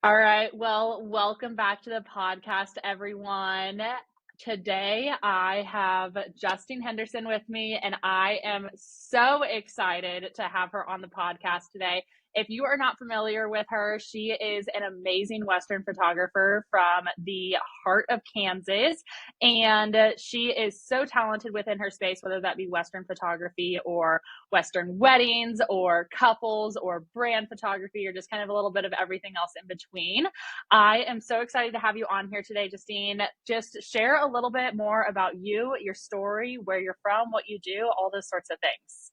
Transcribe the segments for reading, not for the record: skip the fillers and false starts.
All right. Well, welcome back to the podcast, everyone. Today I have Justine Henderson with me, and I am so excited to have her on the podcast today. If you are not familiar with her, she is an amazing Western photographer from the heart of Kansas. And she is so talented within her space, whether that be Western photography or Western weddings or couples or brand photography or just kind of a little bit of everything else in between. I am so excited to have you on here today, Justine. Just share a little bit more about you, your story, where you're from, what you do, all those sorts of things.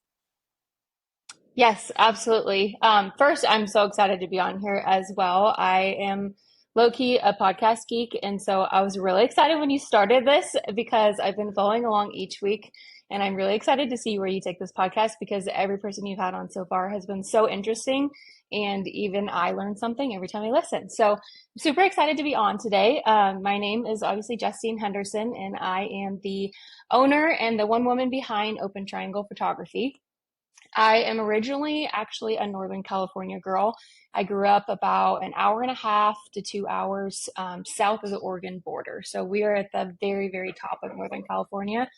Yes, absolutely. First, I'm so excited to be on here as well. I am low key a podcast geek, and so I was really excited when you started this because I've been following along each week, and I'm really excited to see where you take this podcast because every person you've had on so far has been so interesting, and even I learn something every time I listen. So I'm super excited to be on today. My name is obviously Justine Henderson, and I am the owner and the one woman behind Open Triangle Photography. I am originally actually a Northern California girl. I grew up about an hour and a half to 2 hours south of the Oregon border. So we are at the very, very top of Northern California.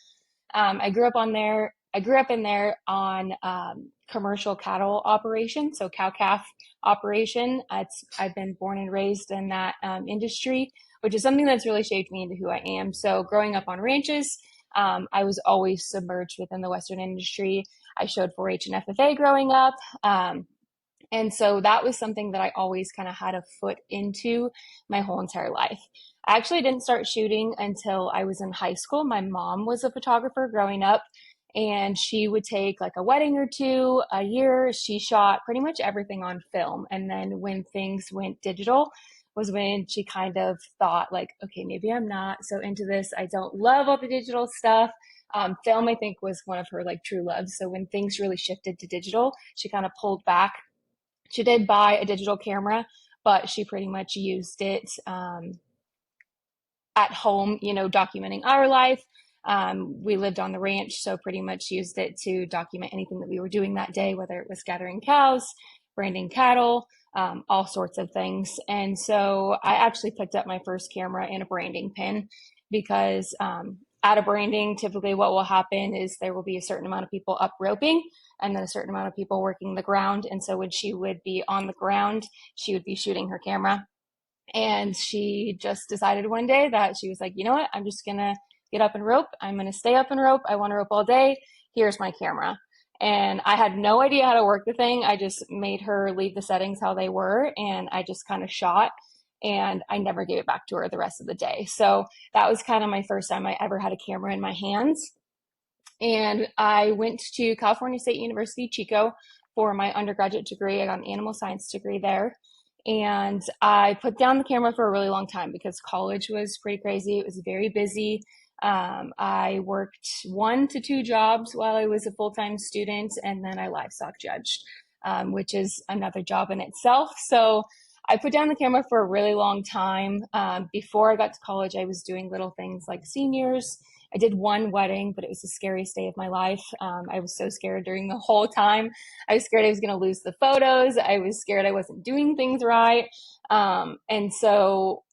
I grew up on there. I grew up in there on commercial cattle operation, so cow calf operation. I've been born and raised in that industry, which is something that's really shaped me into who I am. So growing up on ranches, I was always submerged within the Western industry. I showed 4-H and FFA growing up. And so that was something that I always kind of had a foot into my whole entire life. I actually didn't start shooting until I was in high school. My mom was a photographer growing up, and she would take like a wedding or two a year. She shot pretty much everything on film. And then when things went digital, was when she kind of thought like, okay, maybe I'm not so into this. I don't love all the digital stuff. Film, I think, was one of her like true loves. So when things really shifted to digital, she kind of pulled back. She did buy a digital camera, but she pretty much used it at home, documenting our life. We lived on the ranch, so pretty much used it to document anything that we were doing that day, whether it was gathering cows, branding cattle, all sorts of things. And so I actually picked up my first camera and a branding pin because at a branding, typically what will happen is there will be a certain amount of people up roping and then a certain amount of people working the ground. And so when she would be on the ground, she would be shooting her camera. And she just decided one day that she was like, you know what? I'm just going to get up and rope. I'm going to stay up and rope. I want to rope all day. Here's my camera. And I had no idea how to work the thing. I just made her leave the settings how they were. And I just kind of shot. And I never gave it back to her the rest of the day. So that was kind of my first time I ever had a camera in my hands. And I went to California State University, Chico, for my undergraduate degree. I got an animal science degree there. And I put down the camera for a really long time because college was pretty crazy. It was very busy. I worked 1 to 2 jobs while I was a full-time student, and then I livestock judged, which is another job in itself. So I put down the camera for a really long time. Before I got to college, I was doing little things like seniors. I did one wedding, but it was the scariest day of my life. I was so scared during the whole time. I was scared I was going to lose the photos. I was scared I wasn't doing things right. And so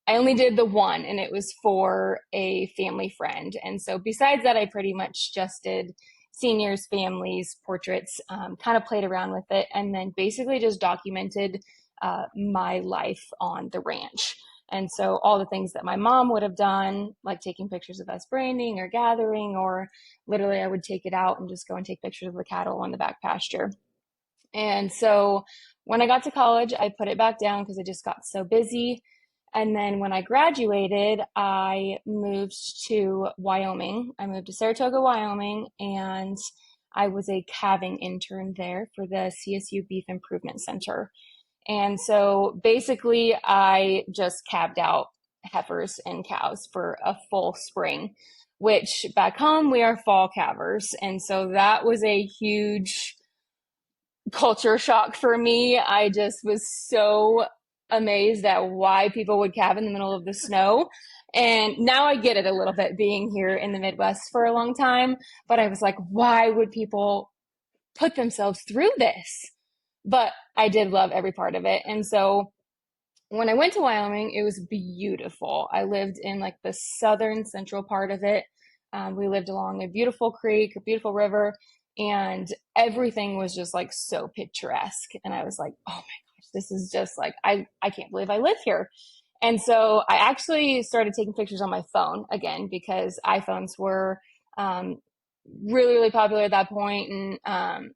I only did the one, and it was for a family friend. And so besides that, I pretty much just did seniors, families, portraits, kind of played around with it, and then basically just documented my life on the ranch. And so all the things that my mom would have done, like taking pictures of us branding or gathering, or literally I would take it out and just go and take pictures of the cattle on the back pasture. And so when I got to college, I put it back down because I just got so busy. And then when I graduated, I moved to Wyoming. I moved to Saratoga, Wyoming, and I was a calving intern there for the CSU Beef Improvement Center. And so basically, I just calved out heifers and cows for a full spring, which back home we are fall calvers. And so that was a huge culture shock for me. I just was so amazed at why people would calve in the middle of the snow. And now I get it a little bit being here in the Midwest for a long time. But I was like, why would people put themselves through this? But I did love every part of it. And so when I went to Wyoming, it was beautiful. I lived in like the southern central part of it. We lived along a beautiful creek, a beautiful river, and everything was just like so picturesque. And I was like, oh my gosh, this is just like, I can't believe I live here. And so I actually started taking pictures on my phone again because iPhones were um, really, really popular at that point, and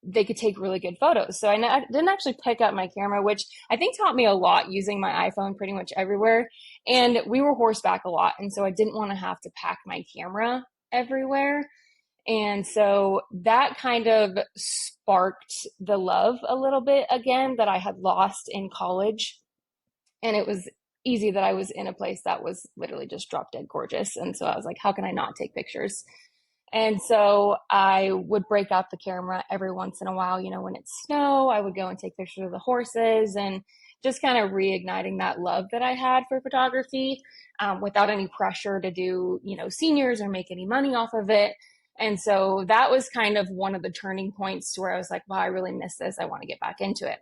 they could take really good photos. So I didn't actually pick up my camera, which I think taught me a lot using my iPhone pretty much everywhere. And we were horseback a lot. And so I didn't want to have to pack my camera everywhere. And so that kind of sparked the love a little bit again that I had lost in college. And it was easy that I was in a place that was literally just drop dead gorgeous. And so I was like, how can I not take pictures? And so I would break out the camera every once in a while, when it's snow, I would go and take pictures of the horses and just kind of reigniting that love that I had for photography without any pressure to do, seniors or make any money off of it. And so that was kind of one of the turning points to where I was like, wow, I really miss this. I want to get back into it.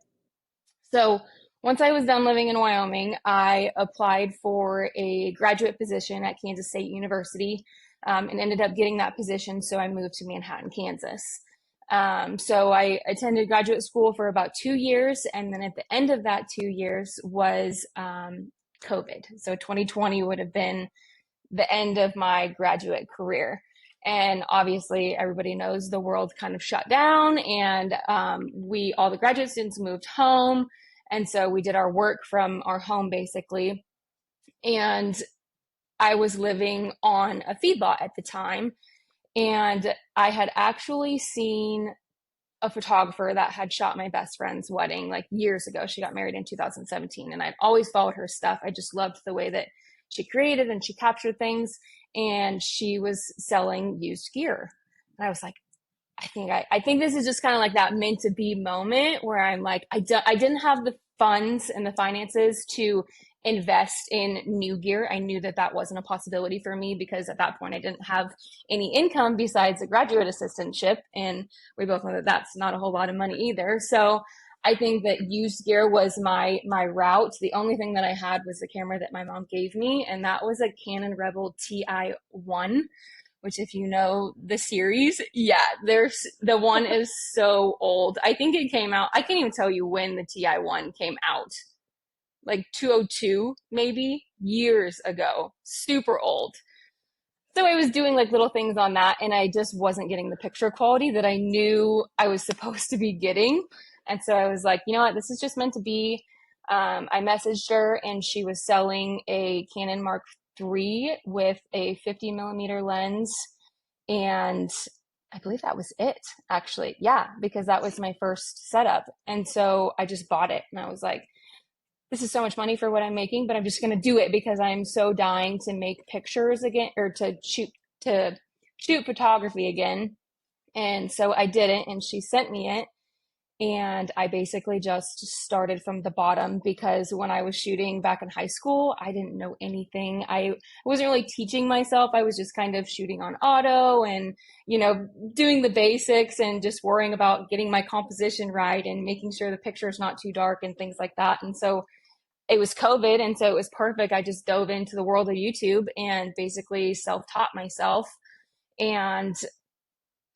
So once I was done living in Wyoming, I applied for a graduate position at Kansas State University and ended up getting that position. So I moved to Manhattan, Kansas. So I attended graduate school for about 2 years. And then at the end of that 2 years was COVID. So 2020 would have been the end of my graduate career. And obviously, everybody knows the world kind of shut down, and all the graduate students moved home. And so we did our work from our home basically. And I was living on a feedlot at the time. And I had actually seen a photographer that had shot my best friend's wedding like years ago. She got married in 2017. And I've always followed her stuff. I just loved the way that she created and she captured things. And she was selling used gear. And I was like, I think this is just kind of like that meant to be moment where I'm like, I didn't have the funds and the finances to invest in new gear. I knew that that wasn't a possibility for me because at that point I didn't have any income besides a graduate assistantship. And we both know that that's not a whole lot of money either. So I think that used gear was my route. The only thing that I had was the camera that my mom gave me, and that was a Canon Rebel TI1, which if you know the series, yeah, the one is so old. I think it came out, I can't even tell you when the TI1 came out. Like 202, maybe, years ago. Super old. So I was doing like little things on that, and I just wasn't getting the picture quality that I knew I was supposed to be getting. And so I was like, you know what, this is just meant to be. I messaged her, and she was selling a Canon Mark III with a 50 millimeter lens. And I believe that was it, actually. Yeah, because that was my first setup. And so I just bought it, and I was like, this is so much money for what I'm making, but I'm just going to do it because I'm so dying to make pictures again, or to shoot photography again. And so I did it, and she sent me it. And I basically just started from the bottom because when I was shooting back in high school, I didn't know anything. I wasn't really teaching myself. I was just kind of shooting on auto and, doing the basics and just worrying about getting my composition right and making sure the picture is not too dark and things like that. And so it was COVID, and so it was perfect. I just dove into the world of YouTube and basically self-taught myself and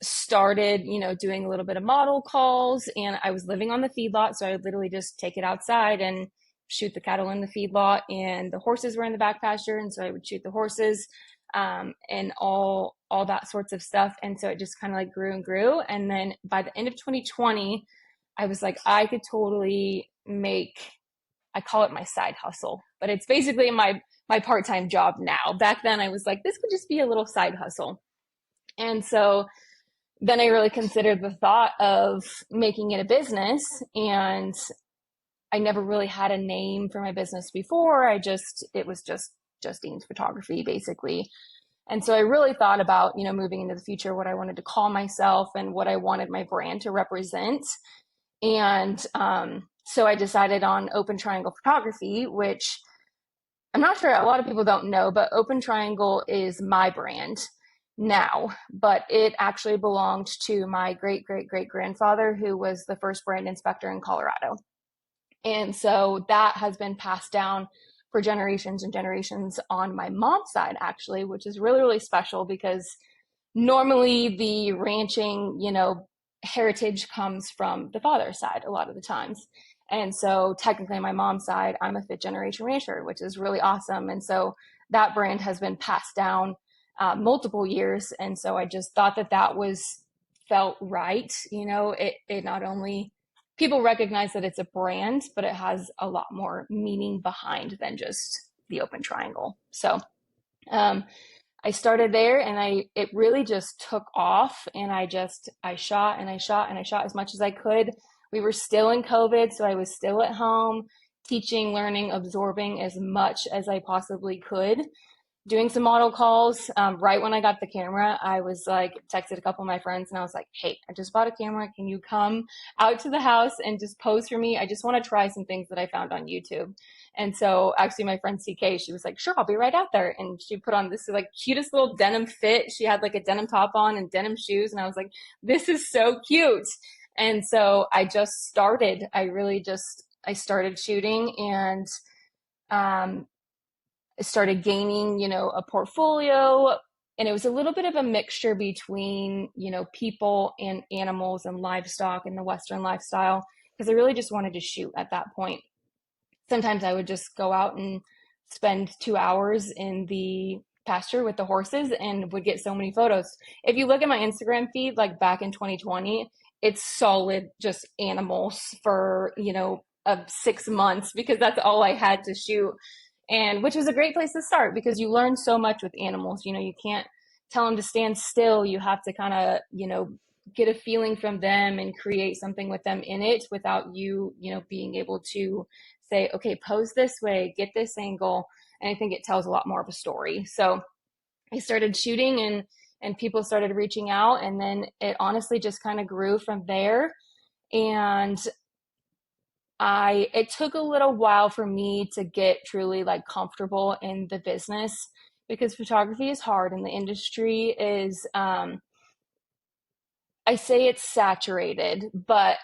started, doing a little bit of model calls. And I was living on the feedlot, so I would literally just take it outside and shoot the cattle in the feedlot, and the horses were in the back pasture, and so I would shoot the horses and all that sorts of stuff. And so it just kind of like grew and grew. And then by the end of 2020, I was like, I could totally I call it my side hustle, but it's basically my part-time job now. Back then I was like, this could just be a little side hustle. And so then I really considered the thought of making it a business, and I never really had a name for my business before. It was just Justine's Photography basically. And so I really thought about, moving into the future, what I wanted to call myself and what I wanted my brand to represent. And so I decided on Open Triangle Photography, which I'm not sure a lot of people don't know, but Open Triangle is my brand now, but it actually belonged to my great great great grandfather, who was the first brand inspector in Colorado. And so that has been passed down for generations and generations on my mom's side, actually, which is really, really special because normally the ranching, heritage comes from the father's side a lot of the times. And so technically on my mom's side, I'm a fifth generation rancher, which is really awesome. And so that brand has been passed down multiple years. And so I just thought that that was felt right. It not only people recognize that it's a brand, but it has a lot more meaning behind than just the open triangle. So um, I started there and it really just took off, and I shot and I shot and I shot as much as I could. We were still in COVID, so I was still at home teaching, learning, absorbing as much as I possibly could, doing some model calls. Right when I got the camera, I was like, texted a couple of my friends and I was like, hey, I just bought a camera. Can you come out to the house and just pose for me? I just want to try some things that I found on YouTube. And so actually my friend CK, she was like, sure, I'll be right out there. And she put on this like cutest little denim fit. She had like a denim top on and denim shoes. And I was like, this is so cute. And so I just started, I started shooting, and started gaining, a portfolio. And it was a little bit of a mixture between, people and animals and livestock and the Western lifestyle, because I really just wanted to shoot at that point. Sometimes I would just go out and spend 2 hours in the pasture with the horses and would get so many photos. If you look at my Instagram feed, like back in 2020, it's solid just animals for, 6 months, because that's all I had to shoot. And which was a great place to start, because you learn so much with animals. You can't tell them to stand still. You have to kind of, get a feeling from them and create something with them in it without you, being able to say, okay, pose this way, get this angle. And I think it tells a lot more of a story. So I started shooting, and people started reaching out, and then it honestly just kind of grew from there. And it took a little while for me to get truly like comfortable in the business, because photography is hard and the industry is, I say it's saturated, but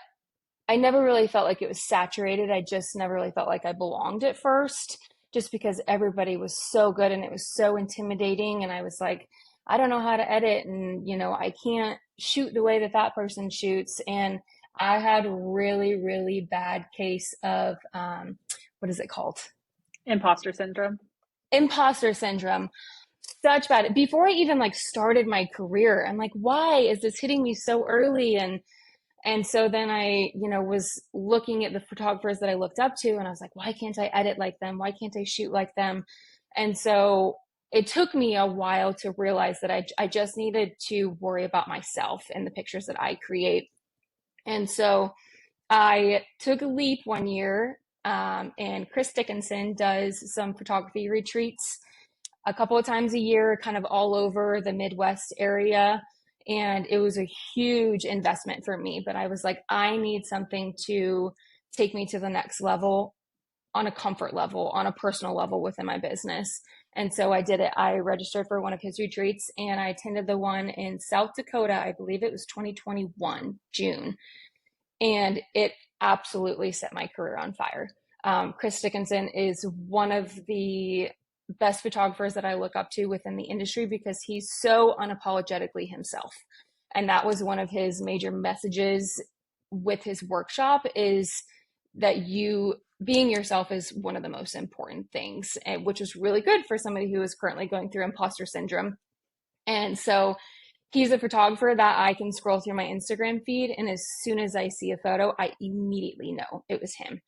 I never really felt like it was saturated. I just never really felt like I belonged at first, just because everybody was so good and it was so intimidating. And I was like, I don't know how to edit, and, I can't shoot the way that that person shoots. And I had really, really bad case of, what is it called? Imposter syndrome. Imposter syndrome. Such bad. Before I even like started my career, I'm like, why is this hitting me so early? And so then I, was looking at the photographers that I looked up to, and I was like, why can't I edit like them? Why can't I shoot like them? And so it took me a while to realize that I just needed to worry about myself and the pictures that I create. And so I took a leap one year, and Chris Dickinson does some photography retreats a couple of times a year, kind of all over the Midwest area. And it was a huge investment for me, but I was like, I need something to take me to the next level, on a comfort level, on a personal level within my business. And so I did it. I registered for one of his retreats, and I attended the one in South Dakota. I believe it was 2021, June. And it absolutely set my career on fire. Chris Dickinson is one of the best photographers that I look up to within the industry, because he's so unapologetically himself. And that was one of his major messages with his workshop, is that you being yourself is one of the most important things, which was really good for somebody who is currently going through imposter syndrome. And so he's a photographer that I can scroll through my Instagram feed, and as soon as I see a photo, I immediately know it was him.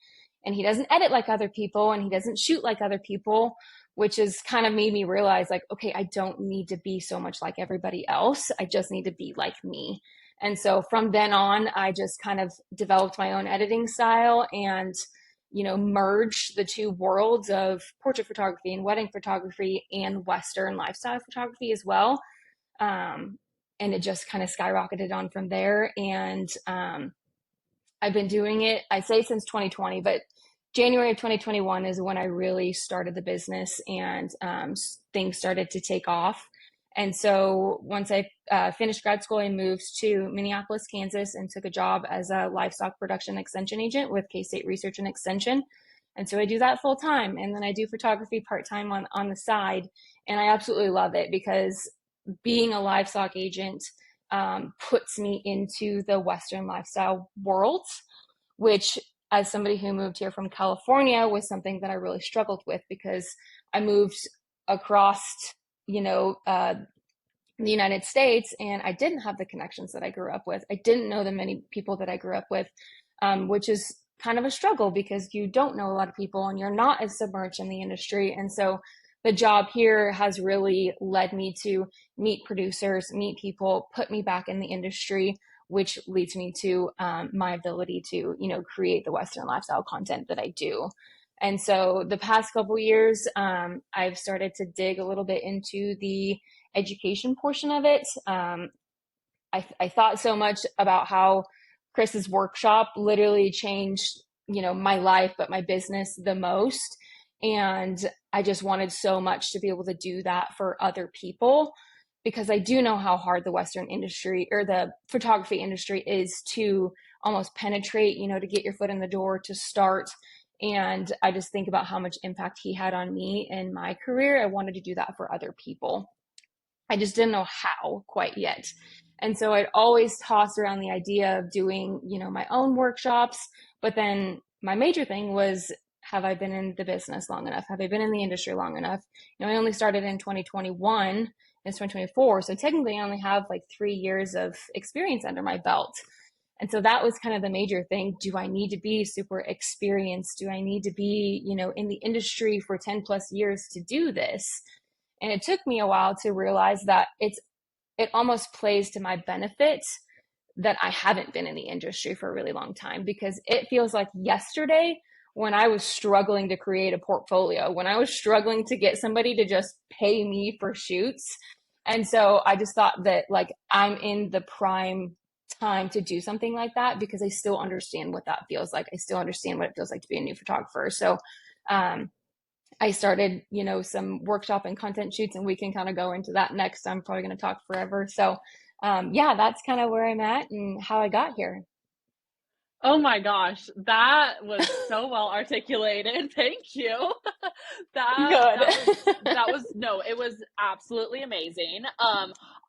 And he doesn't edit like other people, and he doesn't shoot like other people, which has kind of made me realize, like, okay, I don't need to be so much like everybody else. I just need to be like me. And so from then on, I just kind of developed my own editing style, and merged the two worlds of portrait photography and wedding photography and Western lifestyle photography as well. And it just kind of skyrocketed on from there. And I've been doing it, I say since 2020, but January of 2021 is when I really started the business, and things started to take off. And so once I finished grad school, I moved to Minneapolis, Kansas, and took a job as a livestock production extension agent with K-State Research and Extension. And so I do that full time. And then I do photography part time on the side. And I absolutely love it because being a livestock agent puts me into the Western lifestyle world, which, as somebody who moved here from California, was something that I really struggled with because I moved across, the United States, and I didn't have the connections that I grew up with. I didn't know the many people that I grew up with, which is kind of a struggle because you don't know a lot of people and you're not as submerged in the industry. And so the job here has really led me to meet producers, meet people, put me back in the industry, which leads me to my ability to, create the Western lifestyle content that I do. And so the past couple years, I've started to dig a little bit into the education portion of it. I thought so much about how Chris's workshop literally changed, my life, but my business the most. And I just wanted so much to be able to do that for other people because I do know how hard the Western industry or the photography industry is to almost penetrate, to get your foot in the door, to start. And I just think about how much impact he had on me in my career. I wanted to do that for other people. I just didn't know how quite yet. And so I'd always toss around the idea of doing, my own workshops. But then my major thing was, have I been in the business long enough? Have I been in the industry long enough? I only started in 2021. It's 2024. So technically I only have like 3 years of experience under my belt. And so that was kind of the major thing. Do I need to be super experienced? Do I need to be, in the industry for 10 plus years to do this? And it took me a while to realize that it almost plays to my benefit that I haven't been in the industry for a really long time, because it feels like yesterday when I was struggling to create a portfolio, when I was struggling to get somebody to just pay me for shoots. And so I just thought that like I'm in the prime time to do something like that because I still understand what that feels like. I still understand what it feels like to be a new photographer. So I started, some workshop and content shoots, and we can kind of go into that next. I'm probably going to talk forever. So yeah, that's kind of where I'm at and how I got here. Oh my gosh, that was so well articulated. Thank you. That was no, it was absolutely amazing.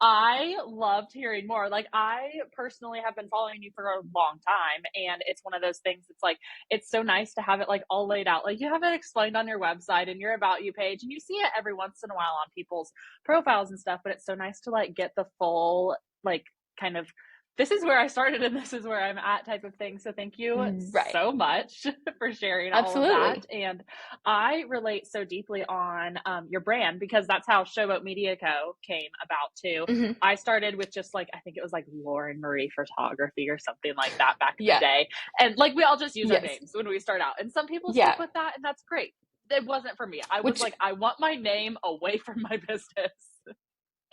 I loved hearing more. Like, I personally have been following you for a long time, and it's one of those things. It's like it's so nice to have it like all laid out. Like, you have it explained on your website and your about you page, and you see it every once in a while on people's profiles and stuff, but it's so nice to like get the full like kind of this is where I started and this is where I'm at type of thing. So thank you Right. so much for sharing all of that. Absolutely. And I relate so deeply on your brand because that's how Showboat Media Co. came about too. Mm-hmm. I started with just like, I think it was like Lauren Marie Photography or something like that back in the Yeah. day. And like, we all just use our Yes. names when we start out. And some people stick Yeah. with that, and that's great. It wasn't for me. I was Which like, I want my name away from my business.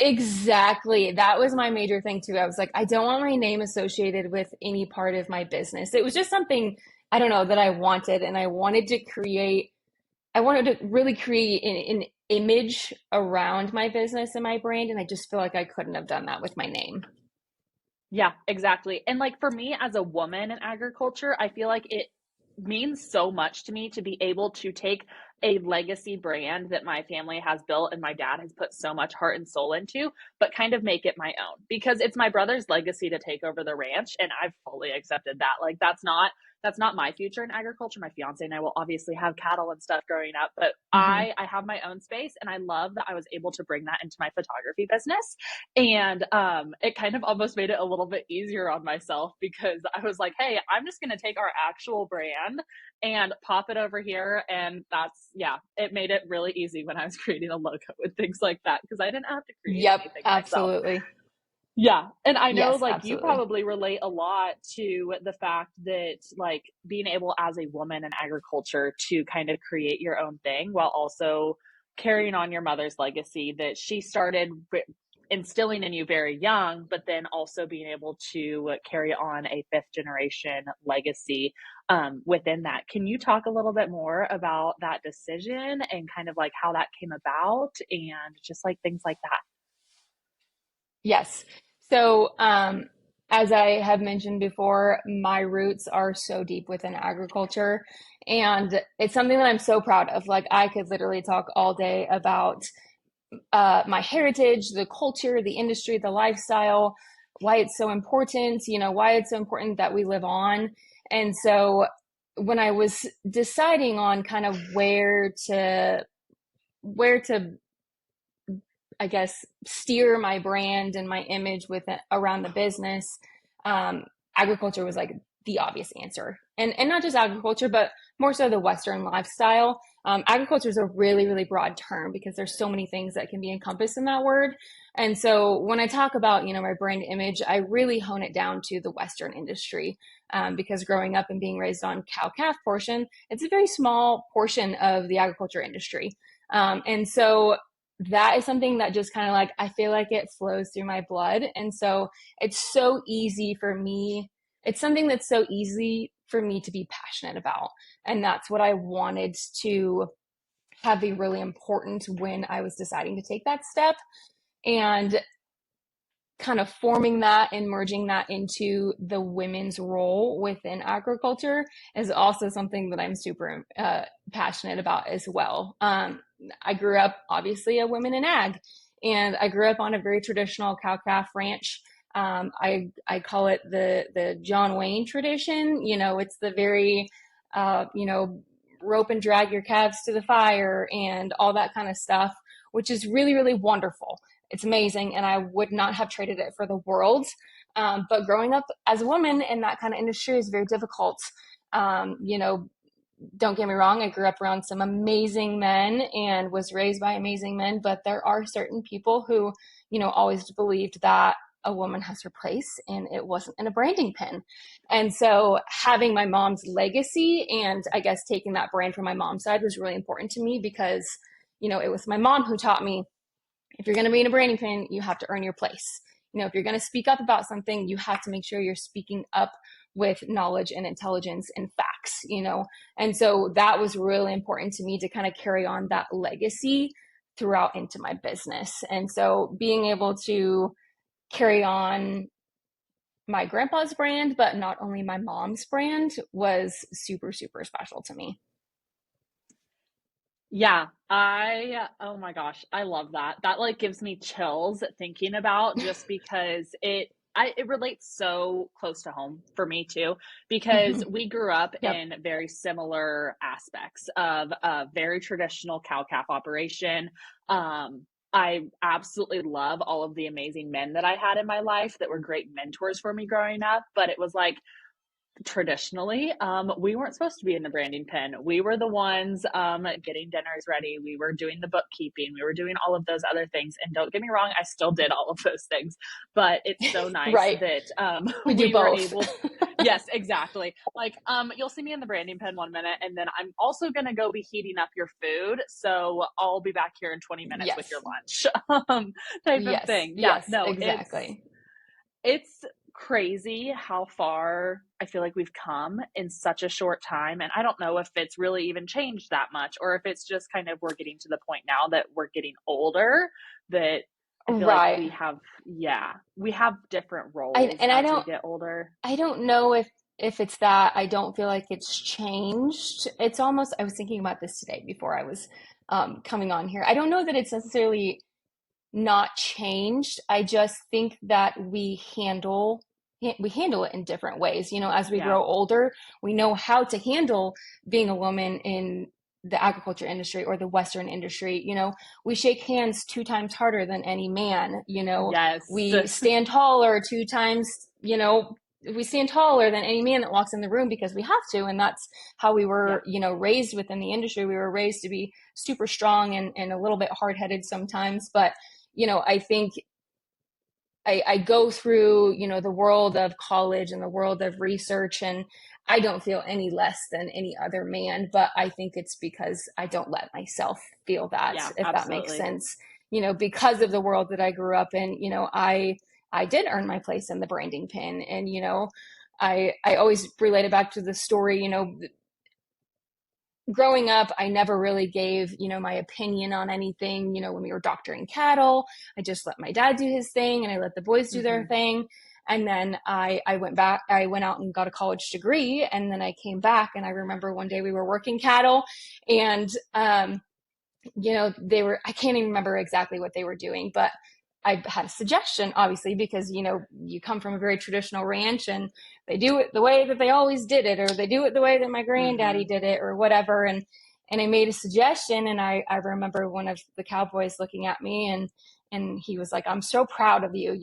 exactly. That was my major thing too. I was like, I don't want my name associated with any part of my business. It was just something, I don't know, that I wanted. And I wanted to really create an image around my business and my brand. And I just feel like I couldn't have done that with my name. Yeah, exactly. And like for me as a woman in agriculture, I feel like it means so much to me to be able to take a legacy brand that my family has built and my dad has put so much heart and soul into, but kind of make it my own because it's my brother's legacy to take over the ranch, and I've fully accepted that. Like, that's not my future in agriculture. My fiance and I will obviously have cattle and stuff growing up, but Mm-hmm. I have my own space, and I love that I was able to bring that into my photography business. And it kind of almost made it a little bit easier on myself because I was like, hey, I'm just going to take our actual brand and pop it over here. And yeah, it made it really easy when I was creating a logo and things like that because I didn't have to create Yep. anything myself. Absolutely. Yeah. And I know Yes, like you absolutely. probably relate a lot to the fact that like being able as a woman in agriculture to kind of create your own thing while also carrying on your mother's legacy that she started instilling in you very young, but then also being able to carry on a fifth generation legacy within that. Can you talk a little bit more about that decision and kind of like how that came about and just like things like that? Yes. So, as I have mentioned before, my roots are so deep within agriculture, and it's something that I'm so proud of. Like, I could literally talk all day about my heritage, the culture, the industry, the lifestyle, why it's so important, why it's so important that we live on. And so, when I was deciding on kind of where to I guess, steer my brand and my image with it around the business, um, agriculture was like the obvious answer. And not just agriculture, but more so the Western lifestyle. Agriculture is a really, really broad term because there's so many things that can be encompassed in that word. And so when I talk about, my brand image, I really hone it down to the Western industry, because growing up and being raised on cow calf portion, it's a very small portion of the agriculture industry. And so that is something that just kind of like, I feel like it flows through my blood. And so it's so easy for me. It's something that's so easy for me to be passionate about. And that's what I wanted to have be really important when I was deciding to take that step. And kind of forming that and merging that into the women's role within agriculture is also something that I'm super passionate about as well. I grew up obviously a woman in ag, and I grew up on a very traditional cow calf ranch. I call it the John Wayne tradition. It's the very rope and drag your calves to the fire and all that kind of stuff, which is really, really wonderful. It's amazing, and I would not have traded it for the world. But growing up as a woman in that kind of industry is very difficult. Don't get me wrong, I grew up around some amazing men and was raised by amazing men, but there are certain people who, always believed that a woman has her place and it wasn't in a branding pin. And so having my mom's legacy and I guess taking that brand from my mom's side was really important to me because, it was my mom who taught me if you're going to be in a branding pin, you have to earn your place. If you're going to speak up about something, you have to make sure you're speaking up with knowledge and intelligence and facts. And so that was really important to me to kind of carry on that legacy throughout into my business. And so being able to carry on my grandpa's brand, but not only my mom's brand was super, super special to me. Yeah, oh my gosh, I love that. That like gives me chills thinking about just because it relates so close to home for me too, because we grew up Yep. in very similar aspects of a very traditional cow calf operation. I absolutely love all of the amazing men that I had in my life that were great mentors for me growing up, but it was like traditionally, we weren't supposed to be in the branding pen. We were the ones getting dinners ready. We were doing the bookkeeping. We were doing all of those other things. And don't get me wrong, I still did all of those things. But it's so nice Right. that We do we were both. able. Yes, exactly. Like, you'll see me in the branding pen one minute, and then I'm also gonna go be heating up your food. So I'll be back here in 20 minutes with your Yes. lunch, type of Yes. thing. Yeah, Yes. no, Exactly. it's crazy how far I feel like we've come in such a short time. And I don't know if it's really even changed that much or if it's just kind of we're getting to the point now that we're getting older that I feel like Right. yeah, we have different I roles and I as we don't get older. I don't know if it's that I don't feel like it's changed. It's almost I was thinking about this today before I was coming on here. I don't know that it's necessarily not changed. I just think that we handle it in different ways. As we Yeah. grow older, we know how to handle being a woman in the agriculture industry or the Western industry. We shake hands 2 times harder than any man. Yes. We stand taller 2 times. We stand taller than any man that walks in the room because we have to, and that's how we Yeah. were, raised within the industry. We were raised to be super strong and a little bit hard-headed sometimes, but I think I go through, the world of college and the world of research, and I don't feel any less than any other man, but I think it's because I don't let myself feel that, Yeah, if that makes absolutely. sense. Because of the world that I grew up in, I did earn my place in the branding pin. And, I always relate it back to the story, growing up, I never really gave, my opinion on anything. When we were doctoring cattle, I just let my dad do his thing and I let the boys do their thing. And then I went out and got a college degree. And then I came back, and I remember one day we were working cattle, and, I can't even remember exactly what they were doing, but I had a suggestion, obviously, because, you come from a very traditional ranch and they do it the way that they always did it, or they do it the way that my granddaddy did it, or whatever. And I made a suggestion, and I remember one of the cowboys looking at me, and he was like, "I'm so proud of you,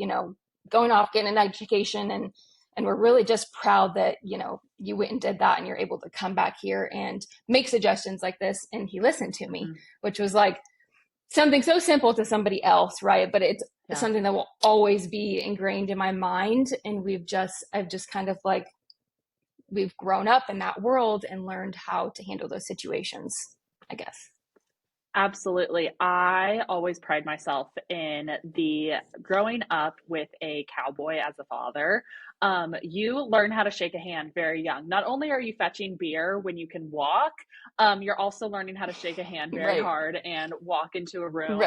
going off, getting an education. And we're really just proud that, you went and did that, and you're able to come back here and make suggestions like this." And he listened to me, which was like something so simple to somebody else, right? But it's something that will always be ingrained in my mind. And I've just kind of like, we've grown up in that world and learned how to handle those situations, I guess. Absolutely. I always pride myself in the growing up with a cowboy as a father. You learn how to shake a hand very young. Not only are you fetching beer when you can walk, you're also learning how to shake a hand very hard and walk into a room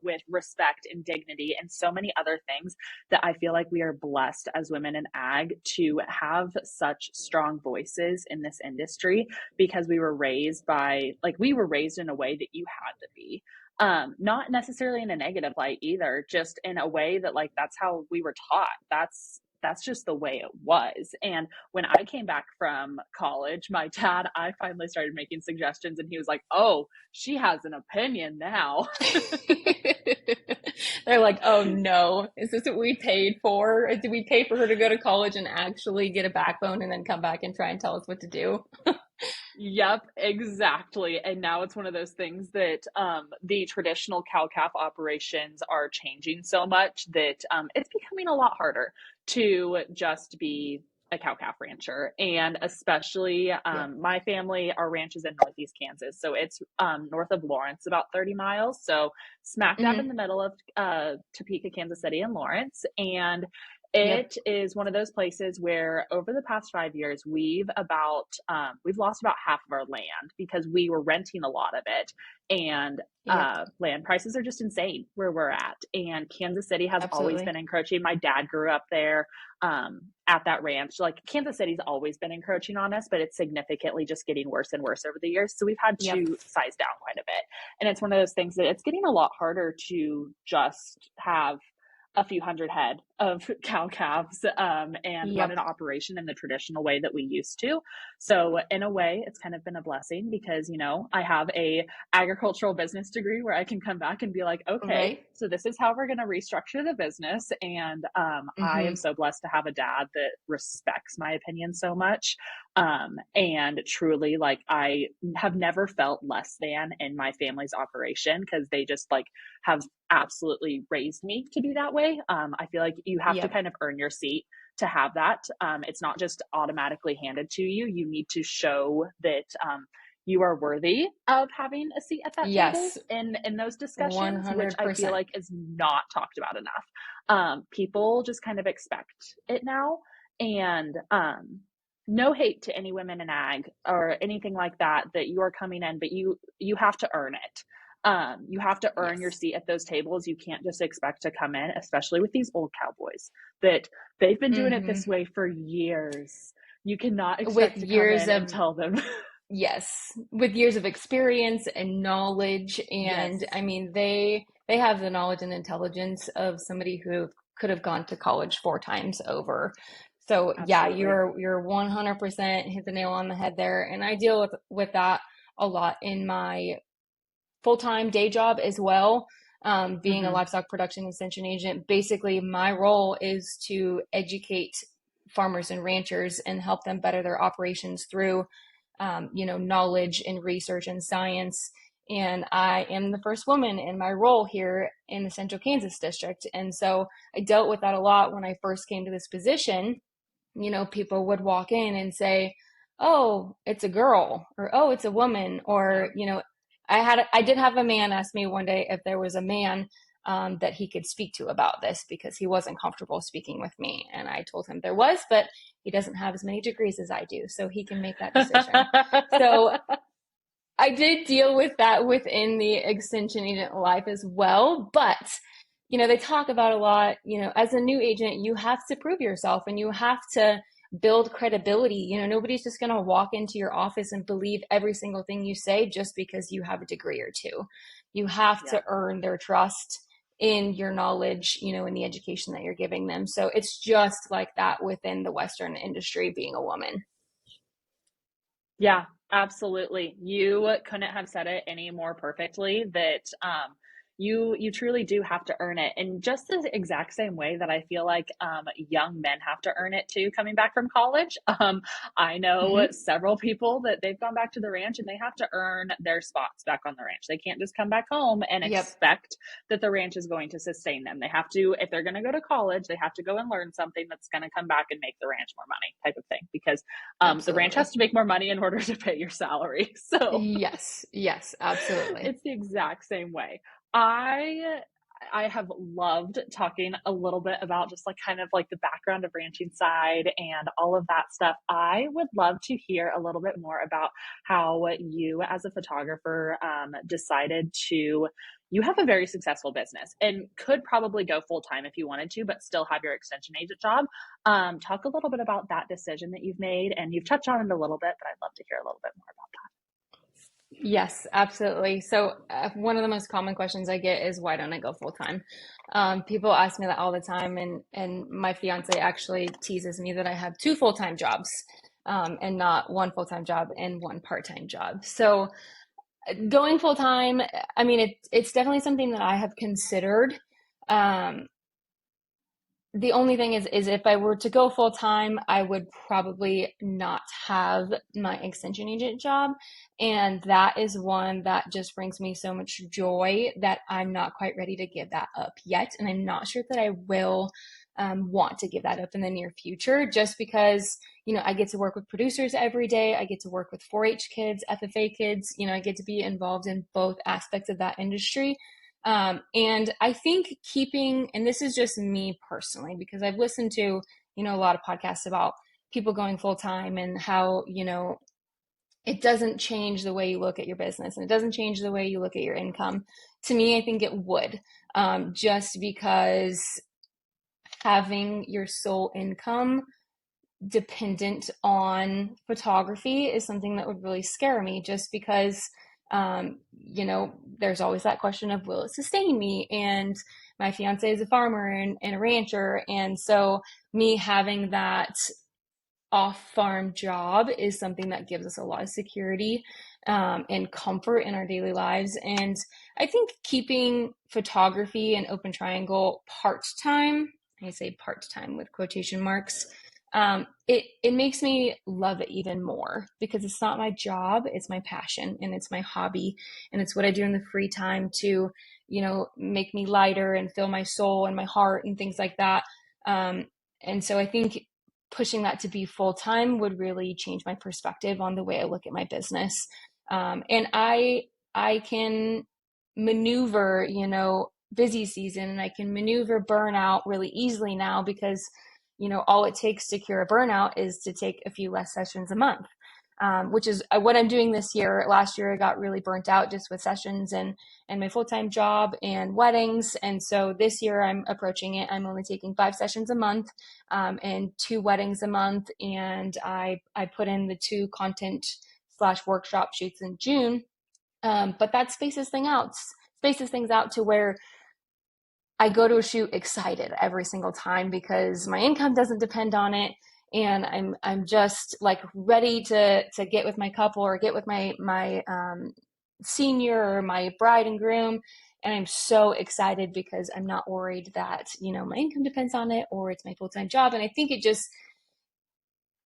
with respect and dignity, and so many other things that I feel like we are blessed as women in ag to have such strong voices in this industry, because we were raised in a way that you had to be. Not necessarily in a negative light either, just in a way that like that's how we were taught. That's just the way it was. And when I came back from college, my dad, I finally started making suggestions, and he was like, "Oh, she has an opinion now." They're like, "Oh no, is this what we paid for? Did we pay for her to go to college and actually get a backbone and then come back and try and tell us what to do?" Yep, exactly. And now it's one of those things that the traditional cow-calf operations are changing so much that it's becoming a lot harder to just be a cow-calf rancher. And especially my family, our ranch is in Northeast Kansas. So it's north of Lawrence, about 30 miles. So smack dab in the middle of Topeka, Kansas City, and Lawrence. And it is one of those places where over the past 5 years, we've lost about half of our land because we were renting a lot of it. And land prices are just insane where we're at. And Kansas City has always been encroaching. My dad grew up there at that ranch. Like Kansas City's always been encroaching on us, but it's significantly just getting worse and worse over the years. So we've had to size down quite a bit. And it's one of those things that it's getting a lot harder to just have a few hundred head of cow calves and run an operation in the traditional way that we used to. So in a way, it's kind of been a blessing because, I have a agricultural business degree where I can come back and be like, okay, so this is how we're going to restructure the business. And I am so blessed to have a dad that respects my opinion so much. And truly, like, I have never felt less than in my family's operation because they just like have absolutely raised me to be that way. I feel like you have to kind of earn your seat to have that. It's not just automatically handed to you. You need to show that you are worthy of having a seat at that table in those discussions, 100%. Which I feel like is not talked about enough. People just kind of expect it now. And no hate to any women in ag or anything like that you are coming in, but you have to earn it. You have to earn your seat at those tables. You can't just expect to come in, especially with these old cowboys that they've been doing it this way for years. You cannot expect to come in and tell them. Yes, with years of experience and knowledge. And I mean, they have the knowledge and intelligence of somebody who could have gone to college 4 times over. So absolutely. You're 100% hit the nail on the head there. And I deal with that a lot in my full-time day job as well. Being a livestock production extension agent, basically my role is to educate farmers and ranchers and help them better their operations through, knowledge and research and science. And I am the first woman in my role here in the Central Kansas district. And so I dealt with that a lot when I first came to this position. People would walk in and say, "Oh, it's a girl," or "Oh, it's a woman," or, I did have a man ask me one day if there was a man that he could speak to about this because he wasn't comfortable speaking with me. And I told him there was, but he doesn't have as many degrees as I do, so he can make that decision. So I did deal with that within the extension agent life as well, but they talk about a lot, as a new agent, you have to prove yourself and you have to build credibility. Nobody's just going to walk into your office and believe every single thing you say just because you have a degree or two. You have Yeah. to earn their trust in your knowledge, in the education that you're giving them. So it's just like that within the Western industry, being a woman. Yeah, absolutely. You couldn't have said it any more perfectly that you truly do have to earn it. And just the exact same way that I feel like young men have to earn it too coming back from college. I know Mm-hmm. several people that they've gone back to the ranch and they have to earn their spots back on the ranch. They can't just come back home and Yep, expect that the ranch is going to sustain them. They have to, if they're going to go to college, they have to go and learn something that's going to come back and make the ranch more money, type of thing, because the ranch has absolutely. to make more money in order to pay your salary. So Yes, yes, absolutely. it's the exact same way. I I have loved talking a little bit about just like kind of like the background of ranching side and all of that stuff. I would love to hear a little bit more about how you as a photographer decided to you have a very successful business and could probably go full time if you wanted to, but still have your extension agent job. Talk a little bit about that decision that you've made, and you've touched on it a little bit, but I'd love to hear a little bit more about Yes, absolutely. So, one of the most common questions I get is, why don't I go full time? People ask me that all the time, and my fiance actually teases me that I have two full time jobs, and not one full time job and one part time job. So, going full time, I mean, it's definitely something that I have considered. Um, the only thing is if I were to go full time, I would probably not have my extension agent job. And that is one that just brings me so much joy that I'm not quite ready to give that up yet. And I'm not sure that I will want to give that up in the near future, just because, I get to work with producers every day. I get to work with 4-H kids, FFA kids. I get to be involved in both aspects of that industry. And I think and this is just me personally, because I've listened to, a lot of podcasts about people going full time and how, it doesn't change the way you look at your business and it doesn't change the way you look at your income. To me, I think it would, just because having your sole income dependent on photography is something that would really scare me, just because there's always that question of, will it sustain me? And my fiance is a farmer and a rancher, and so me having that off farm job is something that gives us a lot of security, and comfort in our daily lives. And I think keeping photography and Open Triangle part time, I say part time with quotation marks, it makes me love it even more, because it's not my job, it's my passion and it's my hobby, and it's what I do in the free time to, make me lighter and fill my soul and my heart and things like that. And so I think pushing that to be full time would really change my perspective on the way I look at my business. And I can maneuver, busy season, and I can maneuver burnout really easily now, because all it takes to cure a burnout is to take a few less sessions a month, which is what I'm doing this year. Last year, I got really burnt out just with sessions and my full time job and weddings. And so this year, I'm approaching it. I'm only taking 5 sessions a month, and 2 weddings a month. And I put in the 2 content / workshop shoots in June. But that spaces things out to where I go to a shoot excited every single time, because my income doesn't depend on it, and I'm just like ready to get with my couple or get with my senior or my bride and groom, and I'm so excited because I'm not worried that my income depends on it or it's my full-time job. And I think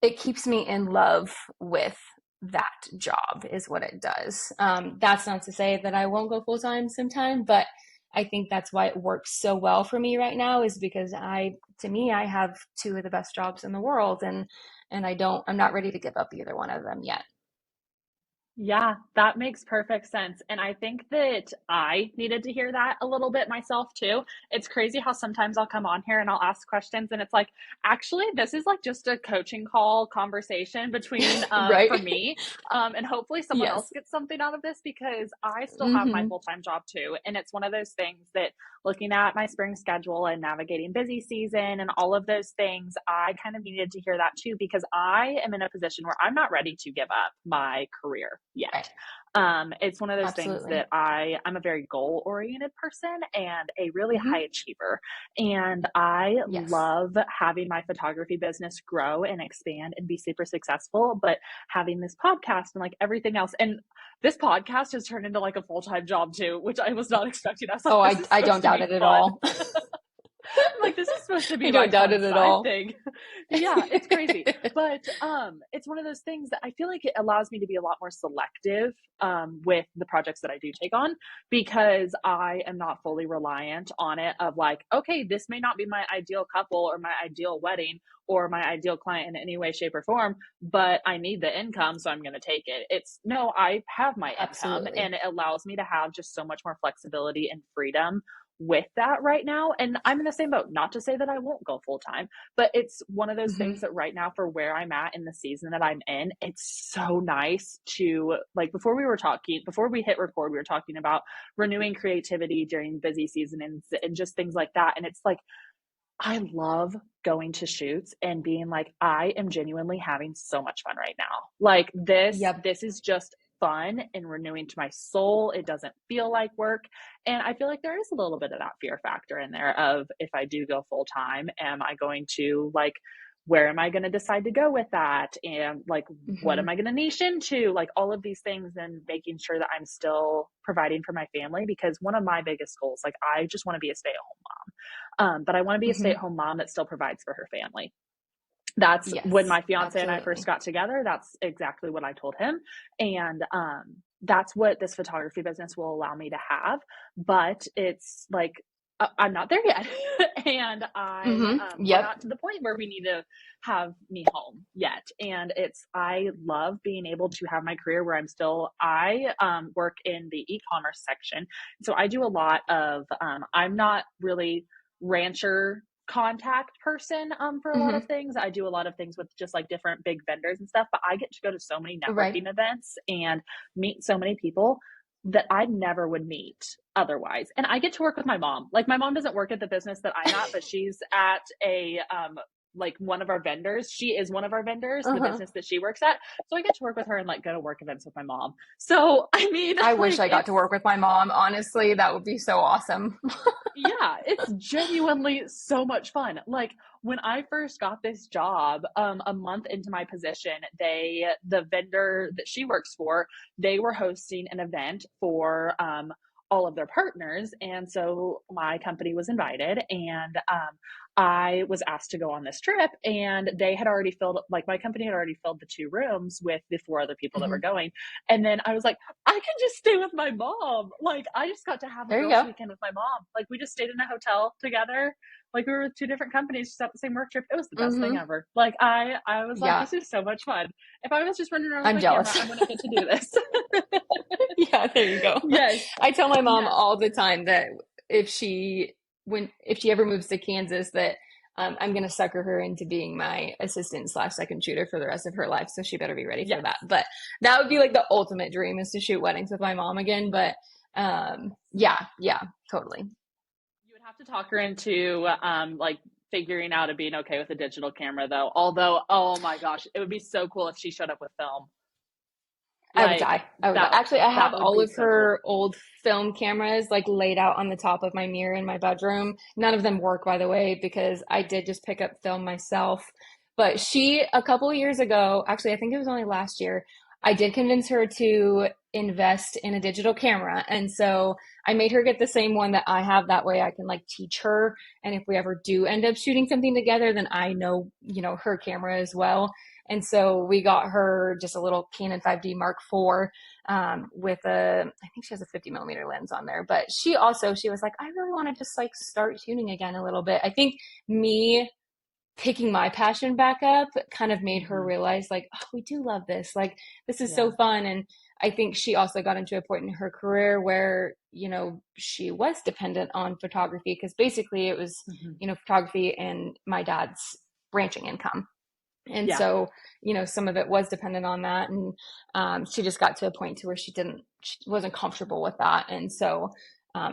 it keeps me in love with that job is what it does. That's not to say that I won't go full time sometime, but I think that's why it works so well for me right now, is because to me, I have 2 of the best jobs in the world, and I'm not ready to give up either one of them yet. Yeah, that makes perfect sense. And I think that I needed to hear that a little bit myself too. It's crazy how sometimes I'll come on here and I'll ask questions and it's like, actually, this is like just a coaching call conversation between for Right? me. And hopefully someone else Yes. gets something out of this because I still have my Mm-hmm. full-time job too. And it's one of those things that looking at my spring schedule and navigating busy season and all of those things, I kind of needed to hear that too because I am in a position where I'm not ready to give up my career yet. Right. It's one of those things Absolutely. that I'm a very goal oriented person and a really Mm-hmm. high achiever. And I Yes. love having my photography business grow and expand and be super successful. But having this podcast and like everything else, and this podcast has turned into like a full time job too, which I was not expecting. I was like, Oh, this is I supposed don't to doubt be it at fun. all. I'm like, this is supposed to I be my don't doubt fun it at side all. thing. Yeah, it's crazy. But it's one of those things that I feel like it allows me to be a lot more selective with the projects that I do take on because I am not fully reliant on it of like, okay, this may not be my ideal couple or my ideal wedding or my ideal client in any way, shape, or form, but I need the income, so I'm going to take it. It's no, I have my income Absolutely. and it allows me to have just so much more flexibility and freedom with that right now. And I'm in the same boat, not to say that I won't go full time, but it's one of those Mm-hmm. things that right now, for where I'm at in the season that I'm in, it's so nice to like, before we hit record, we were talking about renewing creativity during busy season and just things like that. And it's like, I love going to shoots and being like, I am genuinely having so much fun right now. Like Yep. this is just fun and renewing to my soul. It doesn't feel like work. And I feel like there is a little bit of that fear factor in there of if I do go full time, am I going to like, where am I going to decide to go with that? And like, what Mm-hmm. am I going to niche into? Like all of these things and making sure that I'm still providing for my family because one of my biggest goals, like I just want to be a stay at home mom. But I want to be a stay Mm-hmm. at home mom that still provides for her family. That's when Yes. my fiance and I first Absolutely. got together. That's exactly what I told him. And that's what this photography business will allow me to have. But it's like, I'm not there yet. And Mm-hmm. we're Yep. not to the point where we need to have me home yet. And I love being able to have my career where I work in the e-commerce section. So I do a lot of, I'm not really rancher contact person for a lot of Mm-hmm. things. I do a lot of things with just like different big vendors and stuff, but I get to go to so many Right. networking events and meet so many people that I never would meet otherwise. And I get to work with my mom. Like my mom doesn't work at the business that I'm at, but she's at a like one of our vendors. She is one of our vendors, the Uh-huh. business that she works at. So I get to work with her and like go to work events with my mom. So I mean, I wish like I got to work with my mom. Honestly, that would be so awesome. yeah, it's genuinely so much fun. Like when I first got this job, a month into my position, the vendor that she works for, they were hosting an event for all of their partners, and so my company was invited, and I was asked to go on this trip, and they had already filled, like my company had already filled the 2 rooms with the 4 other people that were Mm-hmm. going, and then I was like, I can just stay with my mom. Like I just got to have a There you girls' go. weekend with my mom. Like we just stayed in a hotel together. Like we were with 2 different companies just at the same work trip. It was the best thing Mm-hmm. ever. Like I was like, Yeah. this is so much fun. If I was just running around with I'm my camera, jealous. I wouldn't get to do this. Yeah, there you go. Yes. I tell my mom Yes. all the time that if she if she ever moves to Kansas that I'm gonna sucker her into being my assistant slash second shooter for the rest of her life. So she better be ready for Yes. that. But that would be like the ultimate dream is to shoot weddings with my mom again. But yeah, yeah, totally. You would have to talk her into like figuring out and being okay with a digital camera though. Although, oh my gosh, it would be so cool if she showed up with film. I would Like die. I would die. Actually, I have that would all be of so cool. her old film cameras like laid out on the top of my mirror in my bedroom. None of them work, by the way, because I did just pick up film myself. But she, a couple of years ago, actually, I think it was only last year, I did convince her to invest in a digital camera. And so I made her get the same one that I have. That way I can like teach her. And if we ever do end up shooting something together, then I know, her camera as well. And so we got her just a little Canon 5D Mark IV with I think she has a 50 millimeter lens on there. But she was like, I really want to just like start shooting again a little bit. I think me picking my passion back up kind of made her Mm-hmm. realize like, oh, we do love this. Like, this is so Yeah. fun. And I think she also got into a point in her career where, she was dependent on photography because basically it was, Mhm. photography and my dad's ranching income. And Yeah. so, some of it was dependent on that. And she just got to a point to where she wasn't comfortable with that. And so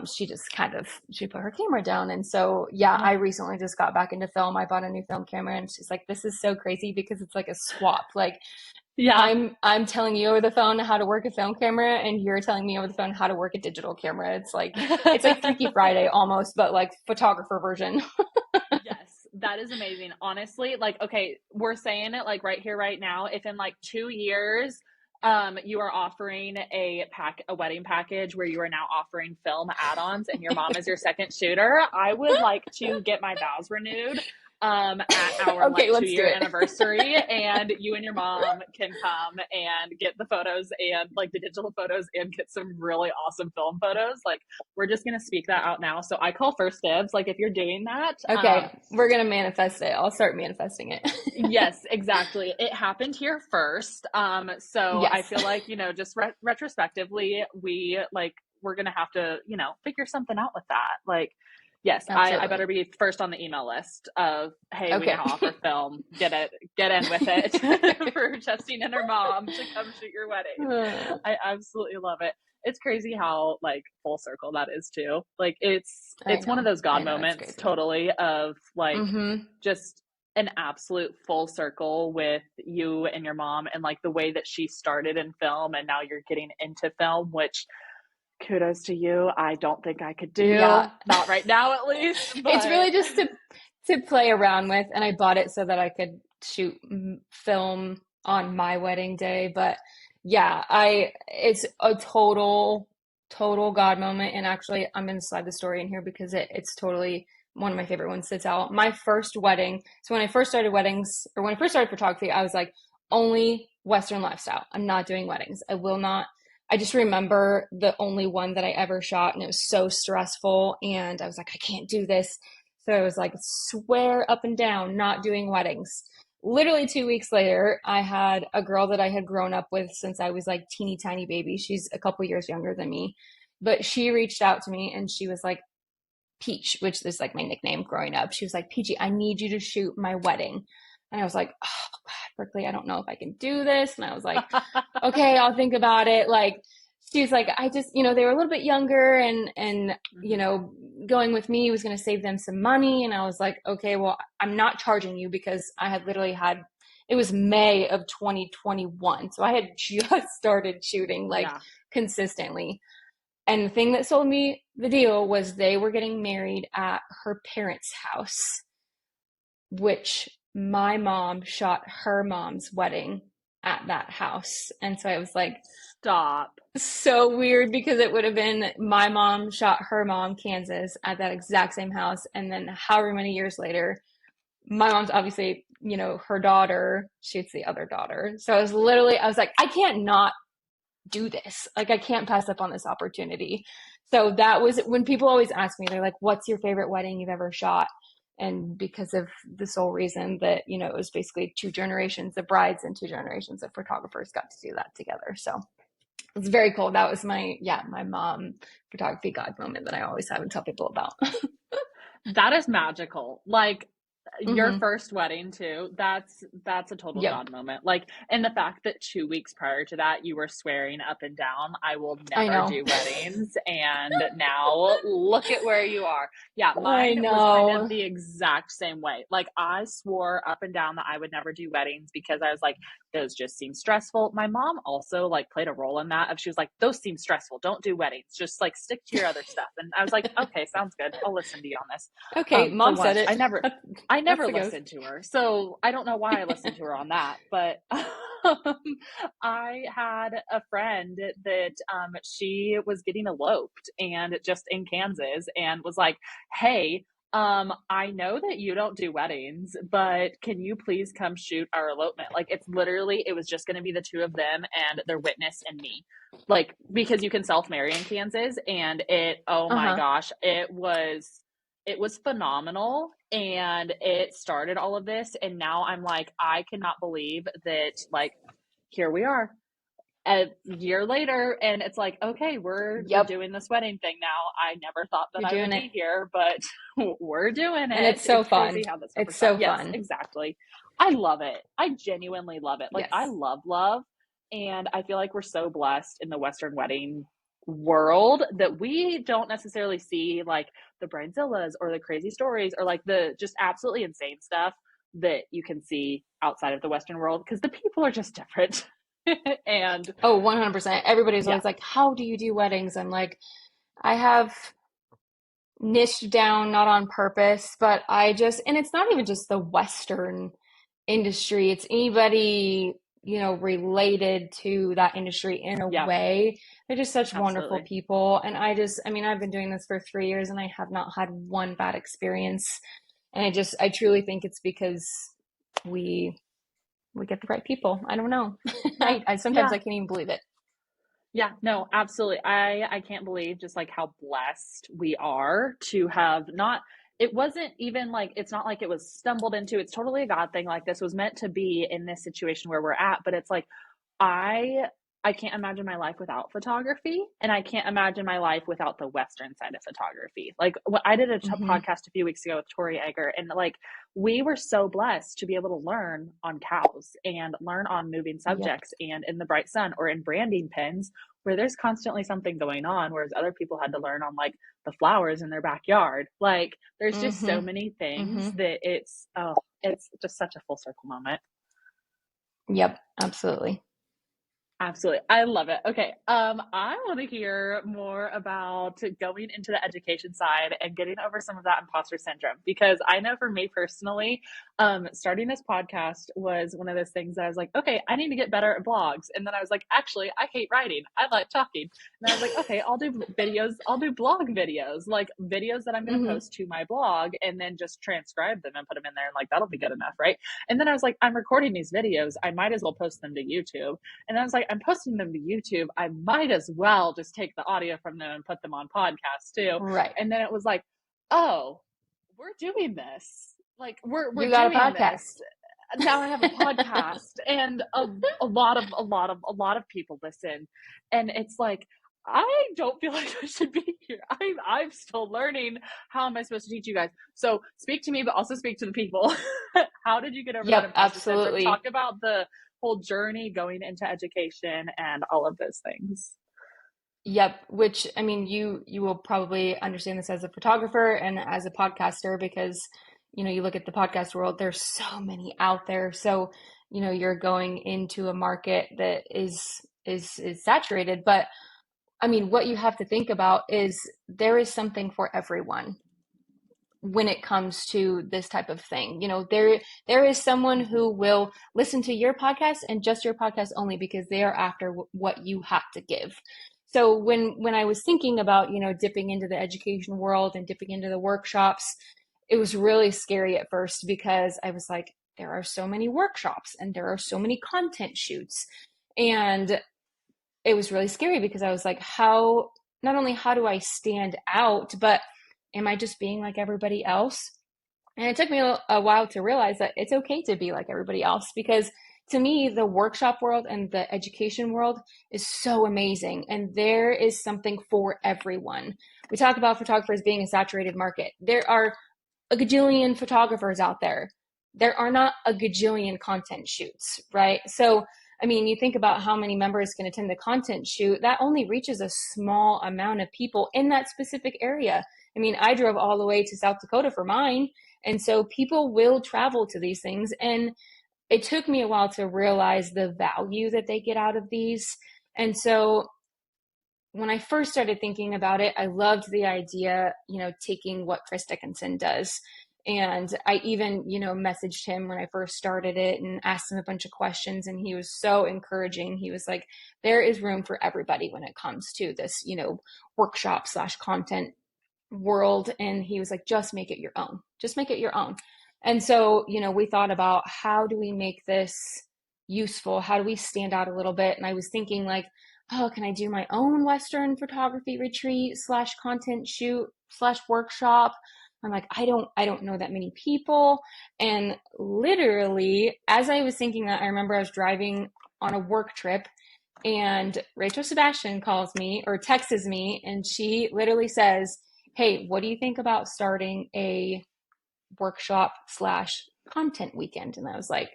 she just she put her camera down. And so, yeah, I recently just got back into film. I bought a new film camera and she's like, this is so crazy because it's like a swap. Like Yeah. I'm telling you over the phone how to work a film camera and you're telling me over the phone how to work a digital camera. It's like Freaky Friday almost, but like photographer version. Yes, that is amazing. Honestly, like, okay, we're saying it like right here, right now. If in like 2 years, you are offering a wedding package where you are now offering film add-ons and your mom is your second shooter, I would like to get my vows renewed at our Okay, like two let's do year it. anniversary, and you and your mom can come and get the photos and like the digital photos and get some really awesome film photos. Like, we're just gonna speak that out now. So I call first dibs. Like, if you're doing that, Okay, we're gonna manifest it. I'll start manifesting it. yes, exactly. It happened here first. So I Yes, feel like, just retrospectively, we're gonna have to, figure something out with that. Like, yes, I absolutely. better be first on the email list of, hey, we Okay. now offer film. Get in with it for Justine and her mom to come shoot your wedding. I absolutely love it. It's crazy how like full circle that is too. Like, it's one of those God I know, it's moments, crazy. totally, of like Mm-hmm. just an absolute full circle with you and your mom, and like the way that she started in film and now you're getting into film, which kudos to you. I don't think I could Yeah, do, not right now at least, it's but really just to play around with, and I bought it so that I could shoot film on my wedding day. But yeah, I it's a total God moment, and actually, I'm gonna slide the story in here because it's totally one of my favorite ones to tell. My first wedding. So when I first started weddings, or when I first started photography, I was like, only Western lifestyle. I'm not doing weddings. I will not. I just remember the only one that I ever shot, and it was so stressful. And I was like, I can't do this. So I was like, swear up and down, not doing weddings. Literally 2 weeks later, I had a girl that I had grown up with since I was like teeny tiny baby. She's a couple years younger than me, but she reached out to me and she was like, Peach, which is like my nickname growing up. She was like, Peachy, I need you to shoot my wedding. And I was like, oh God, Berkeley, I don't know if I can do this. And I was like, okay, I'll think about it. Like, she's like, I just, they were a little bit younger and, Mhm. going with me was going to save them some money. And I was like, okay, well, I'm not charging you because I had literally it was May of 2021. So I had just started shooting like Yeah. consistently. And the thing that sold me the deal was they were getting married at her parents' house, which my mom shot her mom's wedding at that house. And so I was like, Stop. so weird because it would have been my mom shot her mom, Kansas, at that exact same house. And then however many years later, my mom's obviously, her daughter shoots the other daughter. So I was like, I can't not do this. Like, I can't pass up on this opportunity. So that was when people always ask me, they're like, what's your favorite wedding you've ever shot? And because of the sole reason that, it was basically two generations of brides and two generations of photographers got to do that together. So it's very cool. That was my mom photography God moment that I always have and tell people about. That is magical. Like, your Mm-hmm. first wedding too, that's a total Yep. God moment. Like, and the fact that 2 weeks prior to that you were swearing up and down, I will I never know. do weddings, and now look at where you are. Yeah, I mine was kind of know. the exact same way. Like, I swore up and down that I would never do weddings because I was like, those just seem stressful. My mom also like played a role in that, of she was like, those seem stressful, don't do weddings, just like stick to your other stuff. And I was like, okay, sounds good, I'll listen to you on this. Okay, For mom said once, it. I That's never the ghost. listened to her. So I don't know why I listened to her on that, but I had a friend that she was getting eloped and just in Kansas, and was like, hey, I know that you don't do weddings, but can you please come shoot our elopement? Like, it was just going to be the two of them and their witness and me. Like, because you can self marry in Kansas, and oh my Uh-huh. gosh, it was phenomenal, and it started all of this, and now I'm like, I cannot believe that, like, here we are. a year later, and it's like, okay, we're Yep. doing this wedding thing now. I never thought that You're I doing would it. be here, but we're doing And it. it's so It's fun. crazy how this stuff It's works out. so Yes, fun. exactly. I love it. I genuinely love it. Like, I Yes. love, and I feel like we're so blessed in the Western wedding world that we don't necessarily see like the bridezillas or the crazy stories or like the just absolutely insane stuff that you can see outside of the Western world because the people are just different. And Oh, 100%. Everybody's yeah, always like, how do you do weddings? I'm like, I have niched down, not on purpose, but and it's not even just the Western industry, it's anybody, related to that industry in a yeah, way. They're just such wonderful absolutely. people. And I've been doing this for 3 years and I have not had one bad experience. And I truly think it's because we, we get the right people. I don't know. Yeah, I sometimes yeah, I can't even believe it. yeah, no, absolutely. I can't believe just like how blessed we are to have not it wasn't even like it's not like it was stumbled into. It's totally a God thing. Like this was meant to be in this situation where we're at, but it's like I I can't imagine my life without photography, and I can't imagine my life without the Western side of photography. Like I did a Hmm. podcast a few weeks ago with Tori Egger, and like we were so blessed to be able to learn on cows and learn on moving Yep. subjects and in the bright sun or in branding pens where there's constantly something going on, whereas other people had to learn on like the flowers in their backyard. Like there's just so Hmm. many things Hmm. that it's just such a full circle moment. Yep. Absolutely. Absolutely. I love it. Okay. I want to hear more about going into the education side and getting over some of that imposter syndrome because I know for me personally, starting this podcast was one of those things that I was like, okay, I need to get better at blogs. And then I was like, actually, I hate writing. I like talking. And I was like, okay, I'll do videos. I'll do blog videos, like videos that I'm going to Hmm. post to my blog and then just transcribe them and put them in there. And like, that'll be good enough. Right. And then I was like, I'm recording these videos. I might as well post them to YouTube. And I was like, I'm posting them to YouTube. I might as well just take the audio from them and put them on podcasts too. Right. And then it was like, oh, we're doing this. Like we're You got a doing podcast. this. Now I have a podcast and a lot of people listen. And it's like I don't feel like I should be here. I'm still learning. How am I supposed to teach you guys? So speak to me, but also speak to the people. How did you get over that Yep, imposter syndrome? Talk absolutely. about the whole journey going into education and all of those things. Yep, which I mean, you will probably understand this as a photographer and as a podcaster because, you look at the podcast world, there's so many out there. So, you're going into a market that is saturated, but I mean, what you have to think about is there is something for everyone when it comes to this type of thing. There is someone who will listen to your podcast and just your podcast only because they are after what you have to give. So when I was thinking about, dipping into the education world and dipping into the workshops, it was really scary at first because I was like, there are so many workshops and there are so many content shoots. And it was really scary because I was like, not only how do I stand out, but am I just being like everybody else? And it took me a while to realize that it's okay to be like everybody else because to me, the workshop world and the education world is so amazing. And there is something for everyone. We talk about photographers being a saturated market. There are a gajillion photographers out there. There are not a gajillion content shoots, right? So, I mean, you think about how many members can attend the content shoot, that only reaches a small amount of people in that specific area. I mean, I drove all the way to South Dakota for mine. And so people will travel to these things. And it took me a while to realize the value that they get out of these. And so when I first started thinking about it, I loved the idea, taking what Chris Dickinson does. And I even, messaged him when I first started it and asked him a bunch of questions. And he was so encouraging. He was like, there is room for everybody when it comes to this, workshop slash content world. And he was like, just make it your own. Just make it your own. And so, we thought about how do we make this useful? How do we stand out a little bit? And I was thinking like, oh, can I do my own Western photography retreat slash content shoot slash workshop? I'm like, I don't know that many people. And literally, as I was thinking that, I remember I was driving on a work trip And Rachel Sebastian calls me or texts me, and she literally says, "Hey, what do you think about starting a workshop slash content weekend?" And I was like,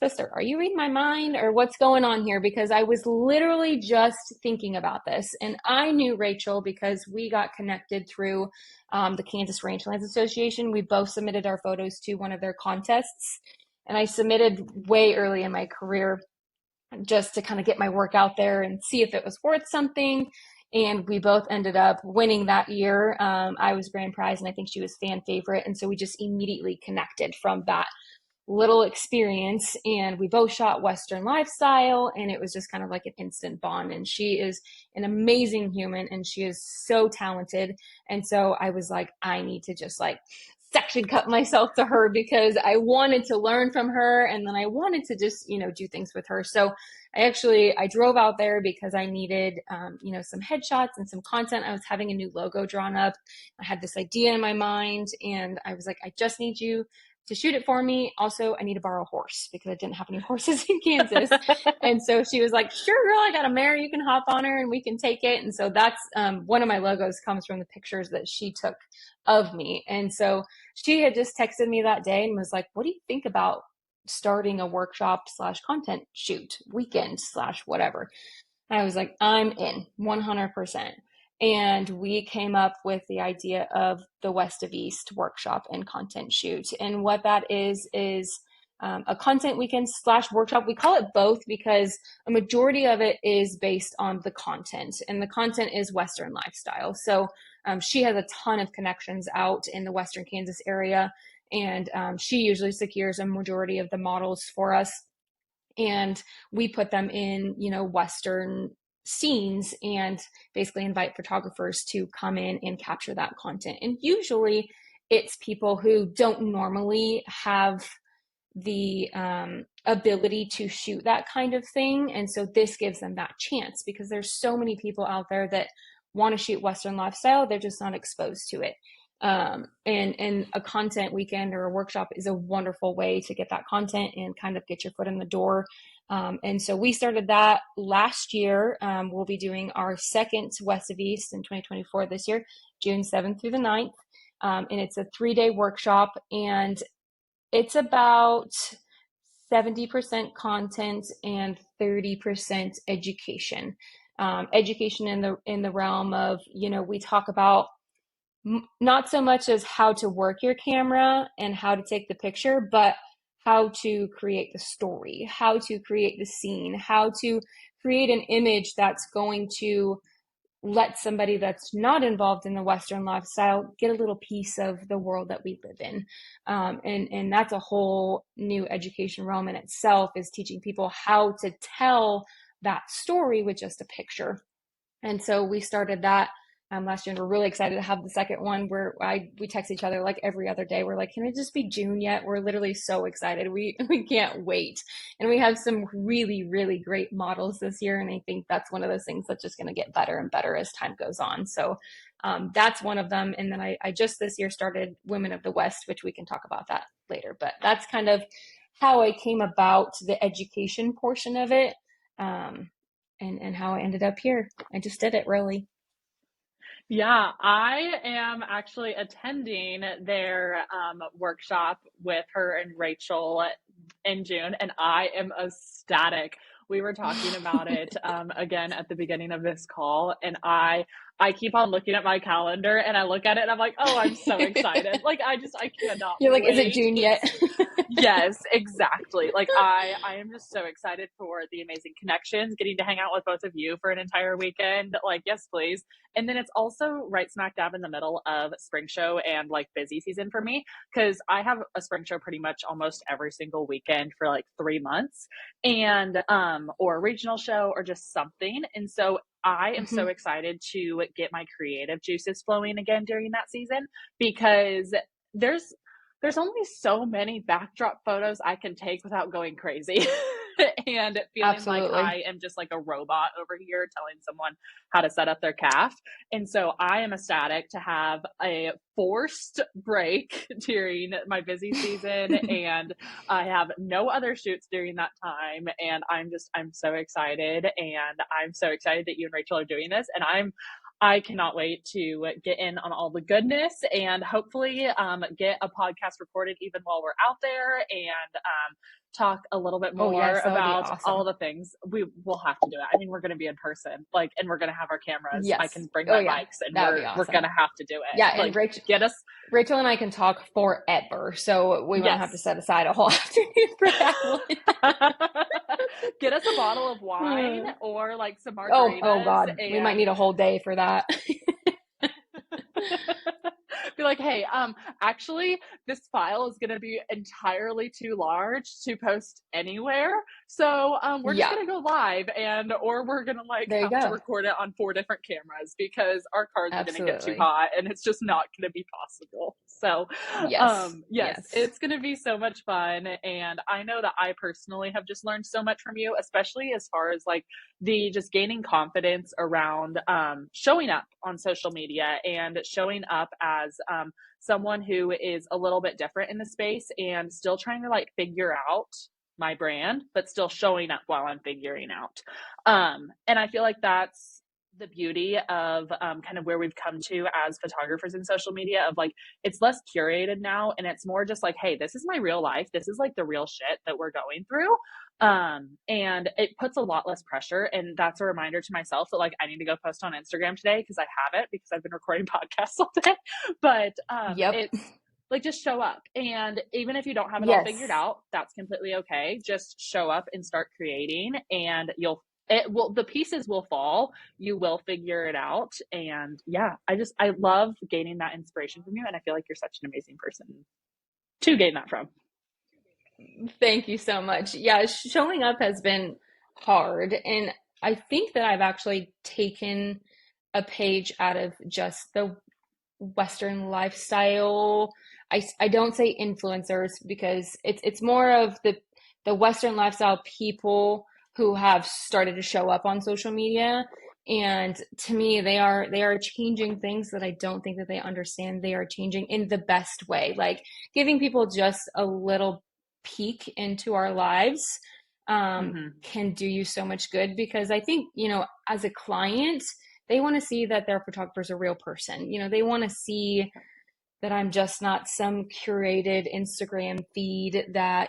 "Sister, are you reading my mind or what's going on here?" Because I was literally just thinking about this. And I knew Rachel because we got connected through the Kansas Rangelands Association. We both submitted our photos to one of their contests. And I submitted way early in my career just to kind of get my work out there and see if it was worth something. And we both ended up winning that year. I was grand prize, and I think she was fan favorite. And so we just immediately connected from that little experience, and we both shot Western lifestyle, and it was just kind of like an instant bond. And she is an amazing human, and she is so talented. And so I was like, I need to just like section cut myself to her because I wanted to learn from her, and then I wanted to just do things with her. So I drove out there because I needed some headshots and some content. I was having a new logo drawn up. I had this idea in my mind, and I was like, I just need you to shoot it for me. Also, I need to borrow a horse because I didn't have any horses in Kansas. And so she was like, sure, girl, I got a mare. You can hop on her and we can take it. And so that's one of my logos comes from the pictures that she took of me. And so she had just texted me that day and was like, what do you think about starting a workshop slash content shoot weekend slash whatever? And I was like, I'm in 100%. And we came up with the idea of the West of East workshop and content shoot. And what that is a content weekend slash workshop. We call it both because a majority of it is based on the content, and the content is Western lifestyle. So she has a ton of connections out in the Western Kansas area, and she usually secures a majority of the models for us. And we put them in, Western scenes and basically invite photographers to come in and capture that content. And usually it's people who don't normally have the ability to shoot that kind of thing. And so this gives them that chance because there's so many people out there that want to shoot Western lifestyle. They're just not exposed to it. And a content weekend or a workshop is a wonderful way to get that content and kind of get your foot in the door. And so we started that last year. We'll be doing our second West of East in 2024 this year, June 7th through the 9th. And it's a 3-day workshop, and it's about 70% content and 30% education. Education in the realm of, we talk about not so much as how to work your camera and how to take the picture, but how to create the story, how to create the scene, how to create an image that's going to let somebody that's not involved in the Western lifestyle get a little piece of the world that we live in. And that's a whole new education realm in itself, is teaching people how to tell that story with just a picture. And so we started that last year, and we're really excited to have the second one where we text each other like every other day. We're like, can it just be June yet? We're literally so excited. We can't wait. And we have some really, really great models this year. And I think that's one of those things that's just going to get better and better as time goes on. So that's one of them. And then I just this year started Women of the West, which we can talk about that later. But that's kind of how I came about the education portion of it. And how I ended up here. I just did it, really. Yeah, I am actually attending their workshop with her and Rachel in June, and I am ecstatic. We were talking about it again at the beginning of this call, and I keep on looking at my calendar, and I look at it and I'm like, oh, I'm so excited. Like I cannot You're like, wait. is it June yet? Yes, exactly. Like I am just so excited for the amazing connections, getting to hang out with both of you for an entire weekend. Like, yes, please. And then it's also right smack dab in the middle of spring show and like busy season for me, because I have a spring show pretty much almost every single weekend for like 3 months, and or a regional show or just something. And so I am so excited to get my creative juices flowing again during that season, because there's only so many backdrop photos I can take without going crazy. and feeling like Absolutely. I am just like a robot over here telling someone how to set up their calf. And so I am ecstatic to have a forced break during my busy season, and I have no other shoots during that time. And I'm so excited. And I'm so excited that you and Rachel are doing this. And I cannot wait to get in on all the goodness and hopefully get a podcast recorded even while we're out there and talk a little bit Oh, more yes, that would be about all awesome. the things. We will have to do it. I mean, we're going to be in person, like, and we're going to have our cameras. I Yes. can bring Oh, my yeah, mics, and that would be we're going awesome. to have to do it. Yeah, and Like, get us. Rachel and I can talk forever, so we won't have to Yes. set aside a whole afternoon for that one. Get us a bottle of wine or like some Oh margaritas God, we might and need a whole day for that. be like, hey, actually, this file is going to be entirely too large to post anywhere. So we're just Yeah, going to go live, and or we're going to like there you have to go. record it on 4 different cameras because our cards are going to get too Absolutely. hot and it's just not going to be possible. So Yes. yes, Yes. it's going to be so much fun. And I know that I personally have just learned so much from you, especially as far as like the just gaining confidence around showing up on social media and showing up as someone who is a little bit different in the space and still trying to like figure out my brand, but still showing up while I'm figuring out. And I feel like that's the beauty of kind of where we've come to as photographers in social media of like it's less curated now and it's more just like, hey, this is my real life, this is like the real shit that we're going through, and it puts a lot less pressure. And that's a reminder to myself that like I need to go post on Instagram today because I haven't, because I've been recording podcasts all day. But Yep. it's like just show up, and even if you don't have it all figured Yes. out, that's completely okay. Just show up and start creating, and you'll it will the pieces will fall, you will figure it out. And yeah, I love gaining that inspiration from you, and I feel like you're such an amazing person to gain that from. Thank you so much. Yeah, showing up has been hard, and I think that I've actually taken a page out of just the Western lifestyle. I don't say influencers because it's more of the Western lifestyle people who have started to show up on social media. And to me, they are changing things that I don't think that they understand. They are changing in the best way, like giving people just a little peek into our lives Mm-hmm. can do you so much good because I think, as a client, they want to see that their photographer is a real person. They want to see that I'm just not some curated Instagram feed that,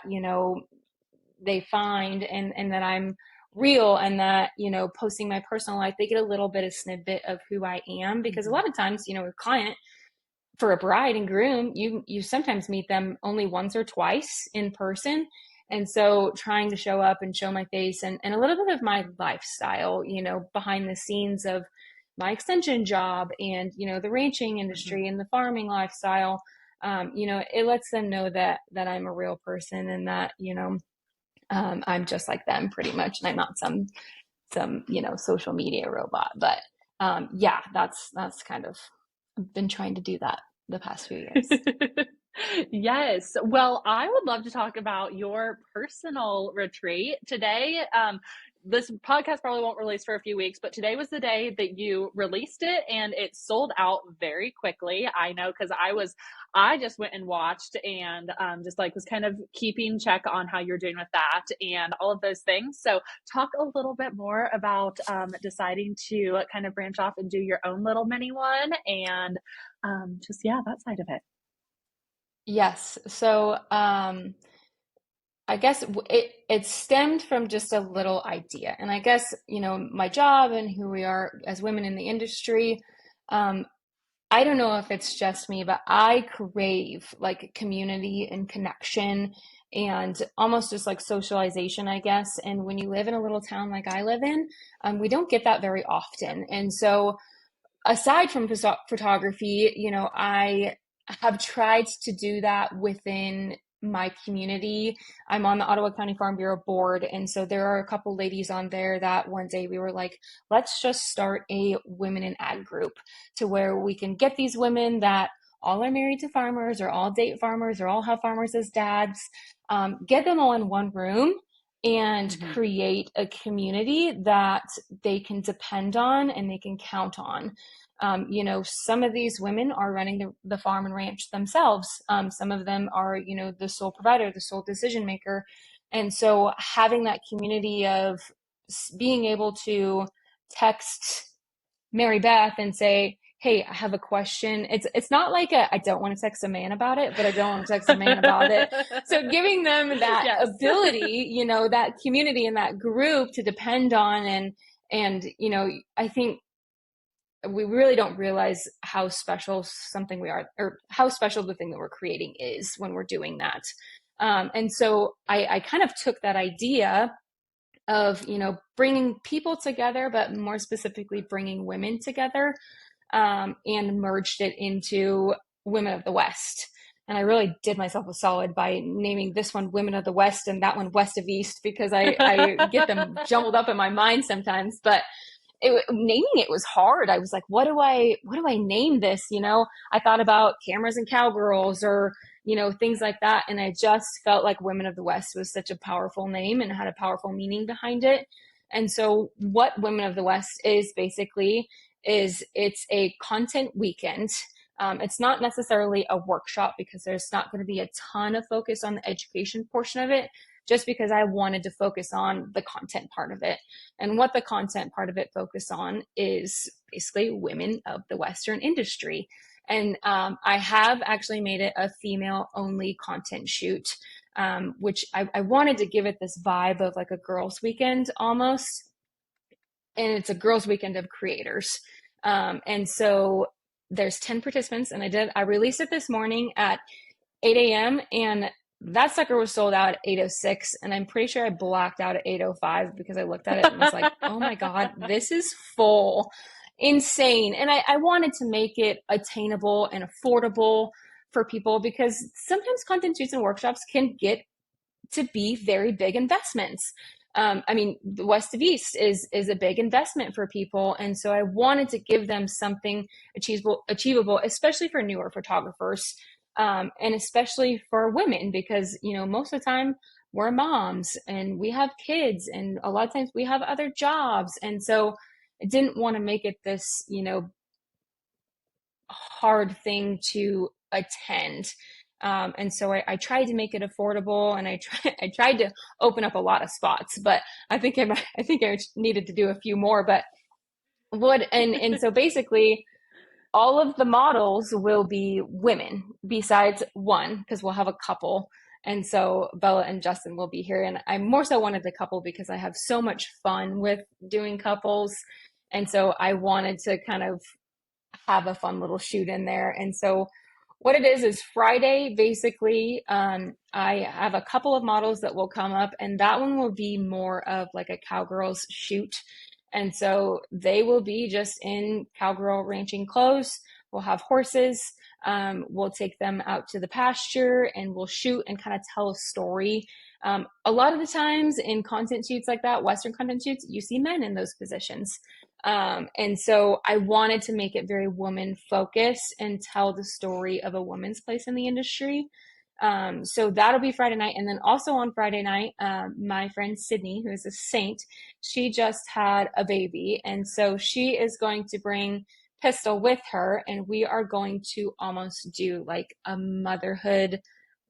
they find and that I'm real and that, posting my personal life, they get a little bit of snippet of who I am because a Mm-hmm. lot of times, a client for a bride and groom, you sometimes meet them only once or twice in person. And so trying to show up and show my face and a little bit of my lifestyle, behind the scenes of my extension job and, the ranching Mm-hmm. industry and the farming lifestyle, it lets them know that I'm a real person and that, I'm just like them pretty much. And I'm not some, social media robot, but yeah, that's kind of, I've been trying to do that the past few years. Yes. Well, I would love to talk about your personal retreat today. This podcast probably won't release for a few weeks, but today was the day that you released it and it sold out very quickly. I know because I just went and watched and just like was kind of keeping check on how you're doing with that and all of those things. So, talk a little bit more about deciding to kind of branch off and do your own little mini one and just, yeah, that side of it. Yes. So, I guess it stemmed from just a little idea. And I guess, my job and who we are as women in the industry, um, I don't know if it's just me, but I crave like community and connection and almost just like socialization, I guess. And when you live in a little town like I live in, we don't get that very often. And so aside from photography, I have tried to do that within my community. I'm on the Ottawa County Farm Bureau board, and so there are a couple ladies on there that one day we were like, let's just start a women in ag group to where we can get these women that all are married to farmers or all date farmers or all have farmers as dads, get them all in one room and create a community that they can depend on and they can count on. Some of these women are running the farm and ranch themselves. Some of them are, the sole provider, the sole decision maker. And so having that community of being able to text Mary Beth and say, hey, I have a question. It's not like I don't want to text a man about it, but I don't want to text a man about it. So giving them that ability, that community and that group to depend on, and I think we really don't realize how special something we are, or how special the thing that we're creating is when we're doing that. And so I kind of took that idea of, bringing people together, but more specifically bringing women together, and merged it into Women of the West. And I really did myself a solid by naming this one Women of the West and that one West of East, because I get them jumbled up in my mind sometimes. But naming it was hard. I was like, what do I name this? I thought about Cameras and Cowgirls, or things like that, and I just felt like Women of the West was such a powerful name and had a powerful meaning behind it. And so what Women of the West is basically is it's a content weekend. It's not necessarily a workshop, because there's not going to be a ton of focus on the education portion of it, just because I wanted to focus on the content part of it. And what the content part of it focus on is basically women of the Western industry. And I have actually made it a female only content shoot, which I wanted to give it this vibe of like a girls' weekend almost. And it's a girls' weekend of creators. And so there's 10 participants, and I released it this morning at 8 a.m. and that sucker was sold out at 8:06, and I'm pretty sure I blacked out at 8:05 because I looked at it and was like, oh my God, this is full. Insane. And I wanted to make it attainable and affordable for people, because sometimes content shoots and workshops can get to be very big investments. The West of East is a big investment for people. And so I wanted to give them something achievable, especially for newer photographers. And especially for women, because, most of the time we're moms and we have kids, and a lot of times we have other jobs. And so I didn't want to make it this, hard thing to attend. And so I tried to make it affordable, and I tried to open up a lot of spots, but I think I needed to do a few more, but and so basically all of the models will be women besides one, because we'll have a couple. And so Bella and Justin will be here. And I more so wanted the couple because I have so much fun with doing couples. And so I wanted to kind of have a fun little shoot in there. And so what it is Friday, basically, I have a couple of models that will come up, and that one will be more of like a cowgirls shoot. And so they will be just in cowgirl ranching clothes. We'll have horses. We'll take them out to the pasture and we'll shoot and kind of tell a story. A lot of the times in content shoots like that, Western content shoots, you see men in those positions. And so I wanted to make it very woman focused and tell the story of a woman's place in the industry. So that'll be Friday night. And then also on Friday night, my friend Sydney, who is a saint, she just had a baby. And so she is going to bring Pistol with her, and we are going to almost do like a motherhood,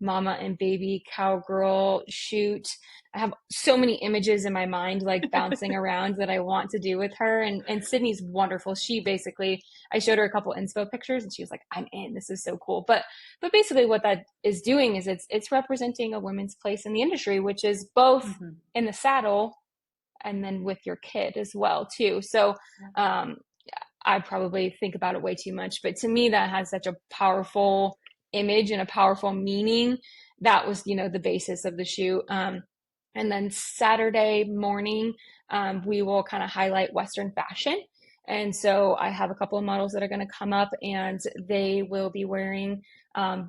mama and baby cowgirl shoot. I have so many images in my mind, like bouncing around, that I want to do with her. And Sydney's wonderful. She basically, I showed her a couple inspo pictures and she was like, I'm in, this is so cool. But basically what that is doing is it's representing a woman's place in the industry, which is both in the saddle and then with your kid as well too. So, I probably think about it way too much, but to me that has such a powerful image and a powerful meaning. That was, the basis of the shoot. And then Saturday morning, we will kind of highlight Western fashion. And so I have a couple of models that are going to come up, and they will be wearing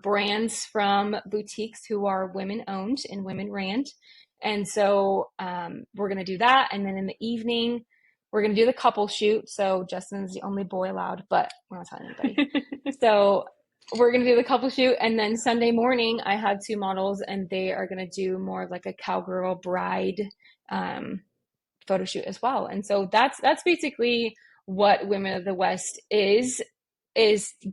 brands from boutiques who are women owned and women ran. And so we're going to do that. And then in the evening, we're going to do the couple shoot. So Justin's the only boy allowed, but we're not telling anybody. So we're going to do the couple shoot. And then Sunday morning, I have two models and they are going to do more of like a cowgirl bride photo shoot as well. And so that's basically what Women of the West is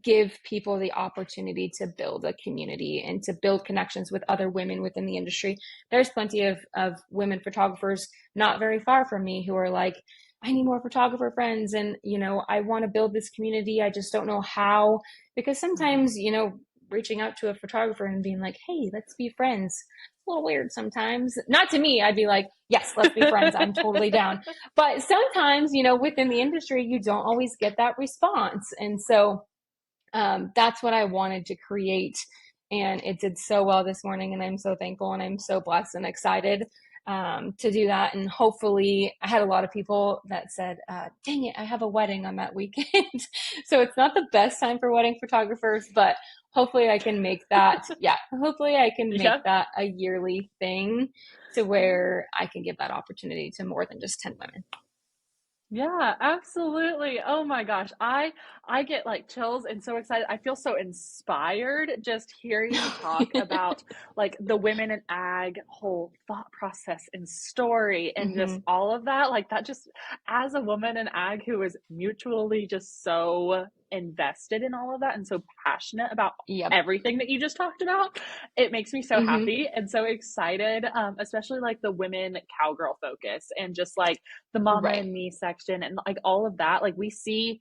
give people the opportunity to build a community and to build connections with other women within the industry. There's plenty of women photographers not very far from me who are like, I need more photographer friends. And, I want to build this community. I just don't know how, because sometimes, reaching out to a photographer and being like, hey, let's be friends. A little weird sometimes. Not to me. I'd be like, yes, let's be friends. I'm totally down. But sometimes, within the industry, you don't always get that response. And so that's what I wanted to create. And it did so well this morning. And I'm so thankful and I'm so blessed and excited to do that. And hopefully I had a lot of people that said, dang it, I have a wedding on that weekend. So it's not the best time for wedding photographers, but hopefully I can make that. Yeah. Hopefully I can make that a yearly thing to where I can give that opportunity to more than just 10 women. Yeah, absolutely. Oh my gosh. I get like chills and so excited. I feel so inspired just hearing you talk about like the women in ag whole thought process and story and just all of that. Like that just as a woman in ag who is mutually just so invested in all of that and so passionate about everything that you just talked about, it makes me so happy and so excited, especially like the women cowgirl focus and just like the mama and me section and like all of that. Like we see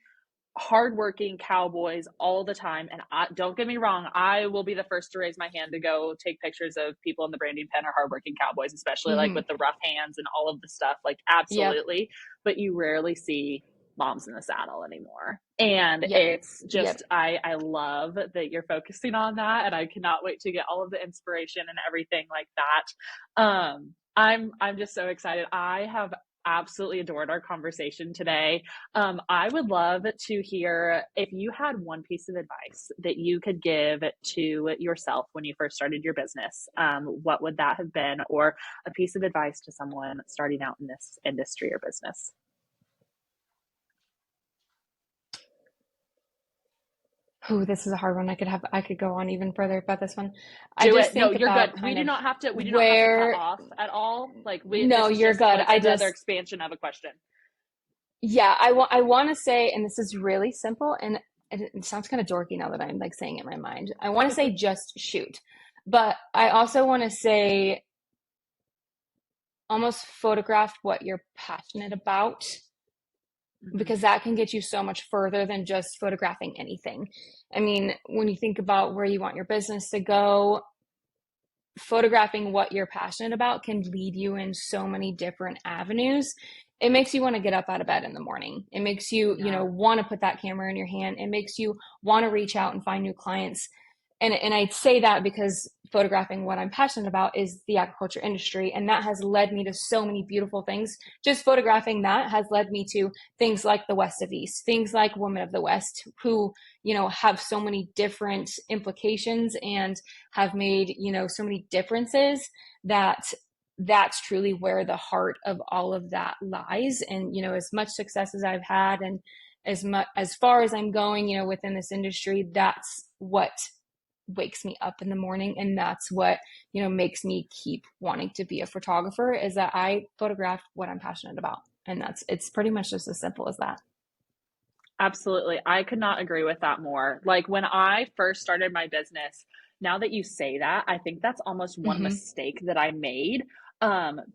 hardworking cowboys all the time. And don't get me wrong, I will be the first to raise my hand to go take pictures of people in the branding pen or hardworking cowboys, especially like with the rough hands and all of the stuff. Like absolutely. But you rarely see moms in the saddle anymore. And it's just I love that you're focusing on that. And I cannot wait to get all of the inspiration and everything like that. I'm just so excited. I have absolutely adored our conversation today. I would love to hear if you had one piece of advice that you could give to yourself when you first started your business. What would that have been? Or a piece of advice to someone starting out in this industry or business? Oh, this is a hard one. I could go on even further about this one. Do it. No, you're good. We do not have to cut off at all. Like you're good. Like another expansion of a question. Yeah, I want to say, and this is really simple, and it sounds kind of dorky now that I'm like saying it in my mind. I want to say just shoot, but I also want to say almost photograph what you're passionate about, because that can get you so much further than just photographing anything. I mean, when you think about where you want your business to go, photographing what you're passionate about can lead you in so many different avenues. It makes you want to get up out of bed in the morning. It makes you, want to put that camera in your hand. It makes you want to reach out and find new clients. And I say that because photographing what I'm passionate about is the agriculture industry. And that has led me to so many beautiful things. Just photographing that has led me to things like the West of East, things like Women of the West, who, have so many different implications and have made, so many differences that's truly where the heart of all of that lies. And, as much success as I've had and as far as I'm going, within this industry, that's what wakes me up in the morning. And that's what, makes me keep wanting to be a photographer, is that I photograph what I'm passionate about. And it's pretty much just as simple as that. Absolutely. I could not agree with that more. Like when I first started my business, now that you say that, I think that's almost one mistake that I made.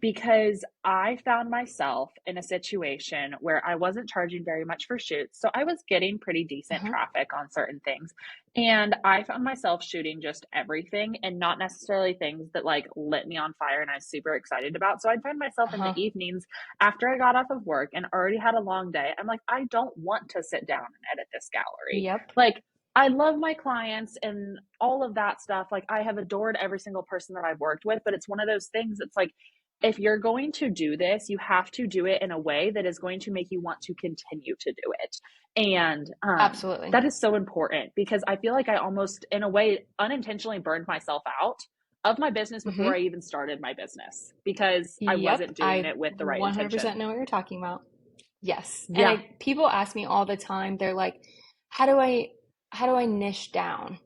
Because I found myself in a situation where I wasn't charging very much for shoots. So I was getting pretty decent traffic on certain things. And I found myself shooting just everything and not necessarily things that like lit me on fire and I was super excited about. So I'd find myself in the evenings after I got off of work and already had a long day. I'm like, I don't want to sit down and edit this gallery. Like, I love my clients and all of that stuff. Like I have adored every single person that I've worked with, but it's one of those things that's like, if you're going to do this, you have to do it in a way that is going to make you want to continue to do it. And absolutely, that is so important because I feel like I almost, in a way, unintentionally burned myself out of my business before I even started my business because I wasn't doing it with the right 100% intention. 100% know what you're talking about. Yes. Yeah. And people ask me all the time, they're like, how do I niche down?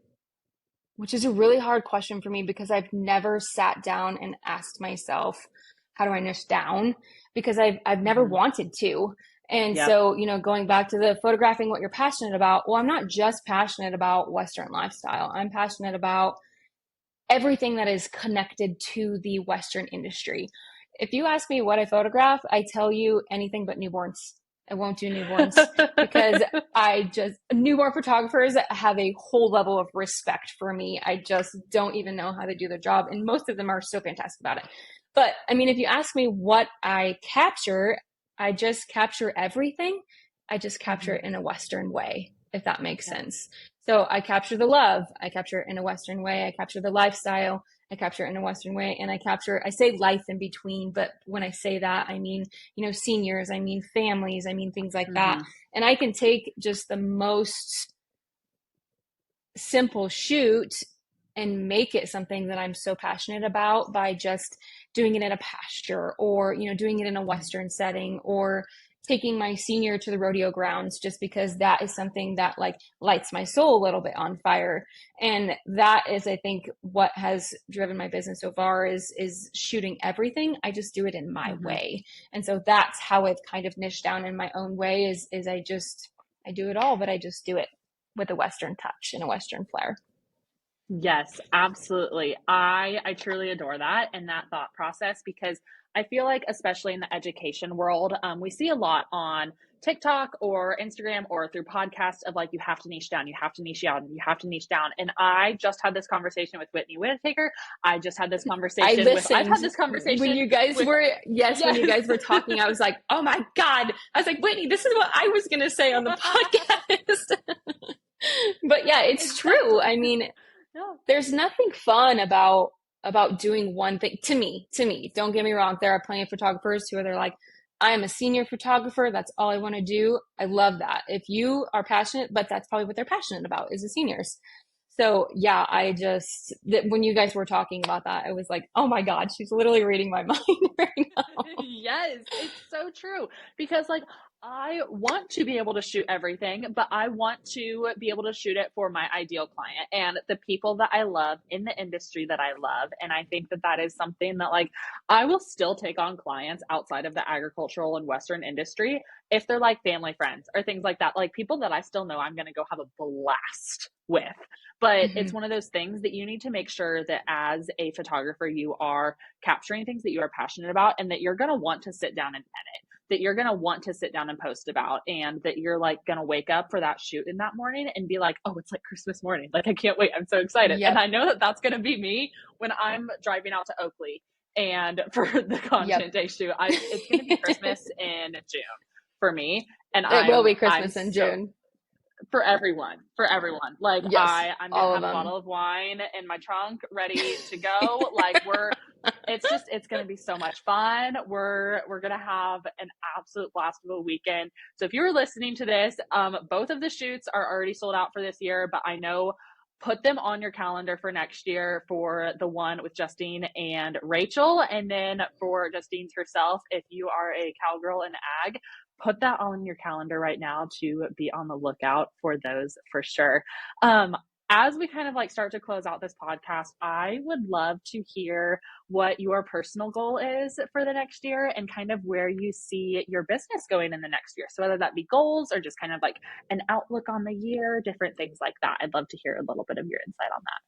which is a really hard question for me because I've never sat down and asked myself, how do I niche down? Because I've never Mm-hmm. wanted to. And Yep. so, going back to the photographing what you're passionate about, well, I'm not just passionate about Western lifestyle. I'm passionate about everything that is connected to the Western industry. If you ask me what I photograph, I tell you anything but newborns. I won't do newborns because newborn photographers have a whole level of respect for me. I just don't even know how to do their job. And most of them are so fantastic about it. But I mean, if you ask me what I capture, I just capture everything. I just capture it in a Western way, if that makes Yep. sense. So I capture the love, I capture it in a Western way, I capture the lifestyle, I capture it in a Western way, and I say life in between, but when I say that, I mean, seniors, I mean families, I mean things like that. Mm-hmm. And I can take just the most simple shoot and make it something that I'm so passionate about by just doing it in a pasture or, doing it in a Western setting or taking my senior to the rodeo grounds just because that is something that like lights my soul a little bit on fire. And that is, I think, what has driven my business so far is shooting everything. I just do it in my Mm-hmm. way. And so that's how I've kind of niched down in my own way is I do it all, but I just do it with a Western touch and a Western flair. Yes, absolutely. I truly adore that and that thought process because I feel like, especially in the education world, we see a lot on TikTok or Instagram or through podcasts of like, you have to niche down, you have to niche down, you have to niche down. And I just had this conversation with Whitney Whittaker. I just had this conversation I've Listened had this when conversation you guys with, were, yes, when you yes. guys were talking, I was like, oh my God. I was like, Whitney, this is what I was going to say on the podcast. But yeah, it's true. Exactly. I mean, Yeah. there's nothing fun about doing one thing to me. Don't get me wrong. There are plenty of photographers who are like, I am a senior photographer. That's all I want to do. I love that. If you are passionate, but that's probably what they're passionate about is the seniors. So yeah, when you guys were talking about that, I was like, oh my God, she's literally reading my mind right now. Yes, it's so true because like I want to be able to shoot everything, but I want to be able to shoot it for my ideal client and the people that I love in the industry that I love. And I think that that is something that like I will still take on clients outside of the agricultural and Western industry if they're like family friends or things like that, like people that I still know I'm going to go have a blast with. But Mm-hmm. it's one of those things that you need to make sure that as a photographer, you are capturing things that you are passionate about and that you're going to want to sit down and edit, that you're going to want to sit down and post about, and that you're like going to wake up for that shoot in that morning and be like, oh, it's like Christmas morning. Like, I can't wait. I'm so excited. And Yep. I know that that's going to be me when I'm driving out to Oakley and for the Yep. content day shoot. It's going to be Christmas in June for me. And It will be I'm Christmas in so, June. for everyone. Like Yes, I'm gonna all of have a them. bottle of wine in my trunk ready to go. Like it's gonna be so much fun. We're gonna have an absolute blast of a weekend. So if you were listening to this, both of the shoots are already sold out for this year, but I know put them on your calendar for next year for the one with Justine and Rachel, and then for Justine's herself, if you are a cowgirl in ag, put that on your calendar right now to be on the lookout for those for sure. Um, as we kind of like start to close out this podcast, I would love to hear what your personal goal is for the next year and kind of where you see your business going in the next year. So whether that be goals or just kind of like an outlook on the year, different things like that. I'd love to hear a little bit of your insight on that.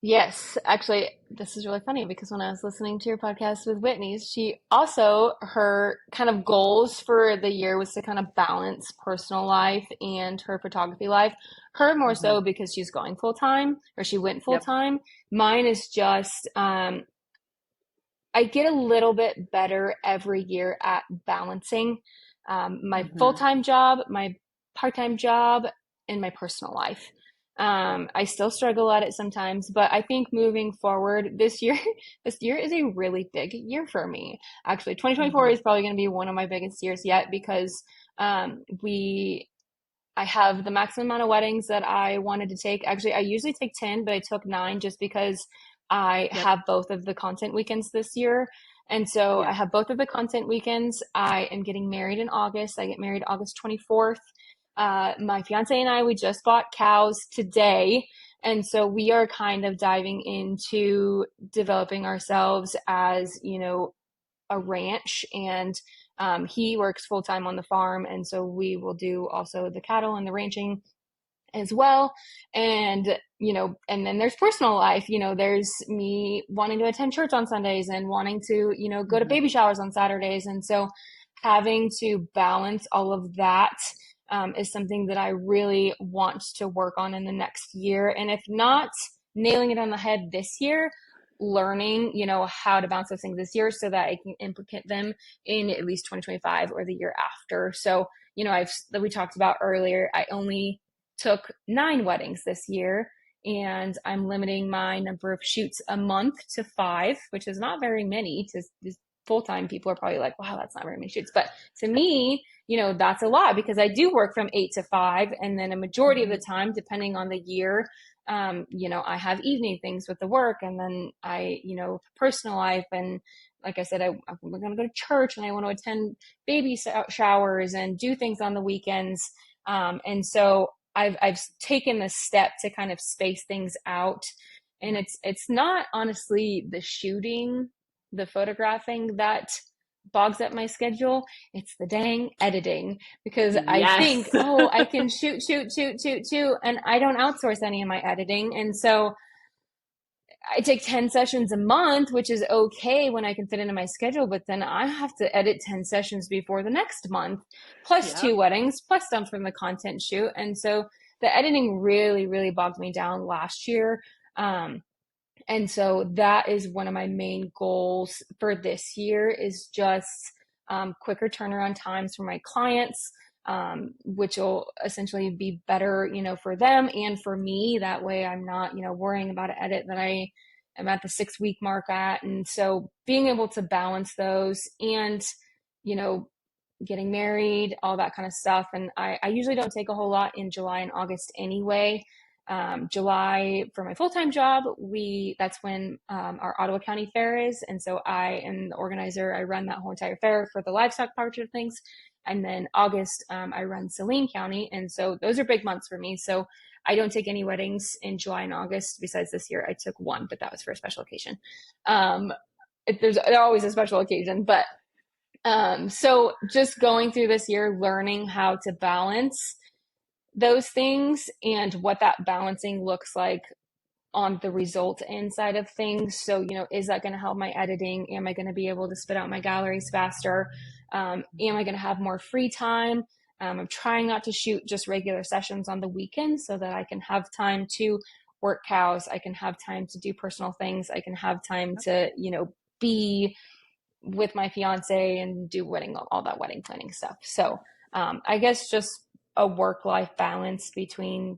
Yes, actually, this is really funny because when I was listening to your podcast with Whitney's, she also, her kind of goals for the year was to kind of balance personal life and her photography life. Her more Mm-hmm. so because she's going full time or she went full Yep. time. Mine is just, I get a little bit better every year at balancing my Mm-hmm. full-time job, my part-time job, and my personal life. I still struggle at it sometimes, but I think moving forward this year, this year is a really big year for me. Actually, 2024 Mm-hmm. is probably going to be one of my biggest years yet because I have the maximum amount of weddings that I wanted to take. Actually, I usually take 10, but I took 9 just because I Yep. have both of the content weekends this year. And so I Yeah. have both of the content weekends. I am getting married in August. I get married August 24th. My fiance and I, we just bought cows today. And so we are kind of diving into developing ourselves as, a ranch, and he works full time on the farm. And so we will do also the cattle and the ranching as well. And, and then there's personal life, there's me wanting to attend church on Sundays and wanting to, go to baby showers on Saturdays. And so having to balance all of that is something that I really want to work on in the next year. And if not nailing it on the head this year, learning, how to balance those things this year so that I can implement them in at least 2025 or the year after. So, we talked about earlier, I only took 9 weddings this year, and I'm limiting my number of shoots a month to 5, which is not very many. To full-time people are probably like, wow, that's not very many shoots. But to me, that's a lot, because I do work from 8 to 5. And then a majority of the time, depending on the year, I have evening things with the work, and then I, personal life. And like I said, we're going to go to church, and I want to attend baby showers and do things on the weekends. And so I've taken the step to kind of space things out. And it's not honestly the shooting, the photographing that bogs up my schedule. It's the dang editing, because I think, I can shoot, and I don't outsource any of my editing. And so I take 10 sessions a month, which is okay when I can fit into my schedule, but then I have to edit 10 sessions before the next month, plus 2 weddings, plus some from the content shoot. And so the editing really, really bogged me down last year. And so that is one of my main goals for this year, is just quicker turnaround times for my clients, which will essentially be better, for them and for me. That way I'm not, worrying about an edit that I am at the 6-week mark at. And so being able to balance those and, getting married, all that kind of stuff. And I usually don't take a whole lot in July and August anyway. July for my full-time job, that's when our Ottawa County Fair is. And so I am the organizer. I run that whole entire fair for the livestock part of things. And then August, I run Saline County. And so those are big months for me. So I don't take any weddings in July and August. Besides this year, I took one, but that was for a special occasion. There's always a special occasion, but so just going through this year, learning how to balance those things and what that balancing looks like on the result inside of things. So, is that going to help my editing? Am I going to be able to spit out my galleries faster? Am I going to have more free time? I'm trying not to shoot just regular sessions on the weekends so that I can have time to work cows. I can have time to do personal things. I can have time to, be with my fiance and do all that wedding planning stuff. So I guess just a work-life balance between,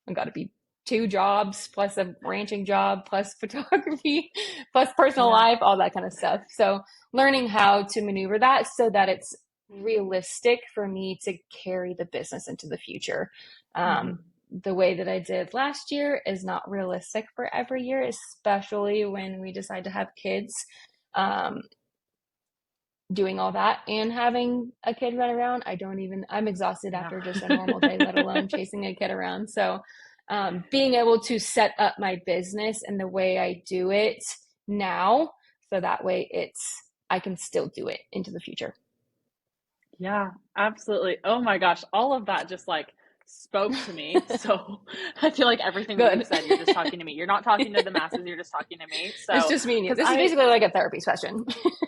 I've got to be 2 jobs plus a ranching job plus photography plus personal life, all that kind of stuff. So learning how to maneuver that so that it's realistic for me to carry the business into the future. The way that I did last year is not realistic for every year, especially when we decide to have kids. Doing all that and having a kid run around, I'm exhausted after just a normal day, let alone chasing a kid around. So being able to set up my business and the way I do it now, so that way I can still do it into the future. Yeah, absolutely. Oh my gosh, all of that just like spoke to me. So I feel like everything that you said, you're just talking to me. You're not talking to the masses, you're just talking to me. So it's just me and you. This is basically like a therapy session.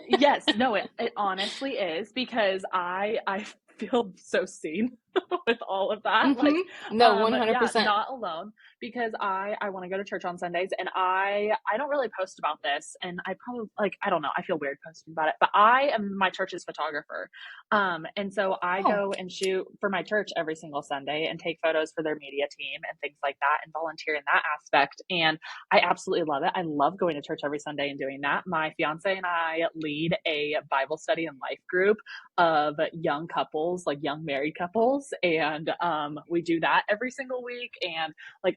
Yes, no, it honestly is, because I feel so seen with all of that. Like, no, 100%. Yeah, not alone, because I want to go to church on Sundays, and I don't really post about this, and I probably, I don't know, I feel weird posting about it, but I am my church's photographer. And so I go and shoot for my church every single Sunday and take photos for their media team and things like that, and volunteer in that aspect. And I absolutely love it. I love going to church every Sunday and doing that. My fiance and I lead a Bible study and life group of young couples, like young married couples. And we do that every single week. And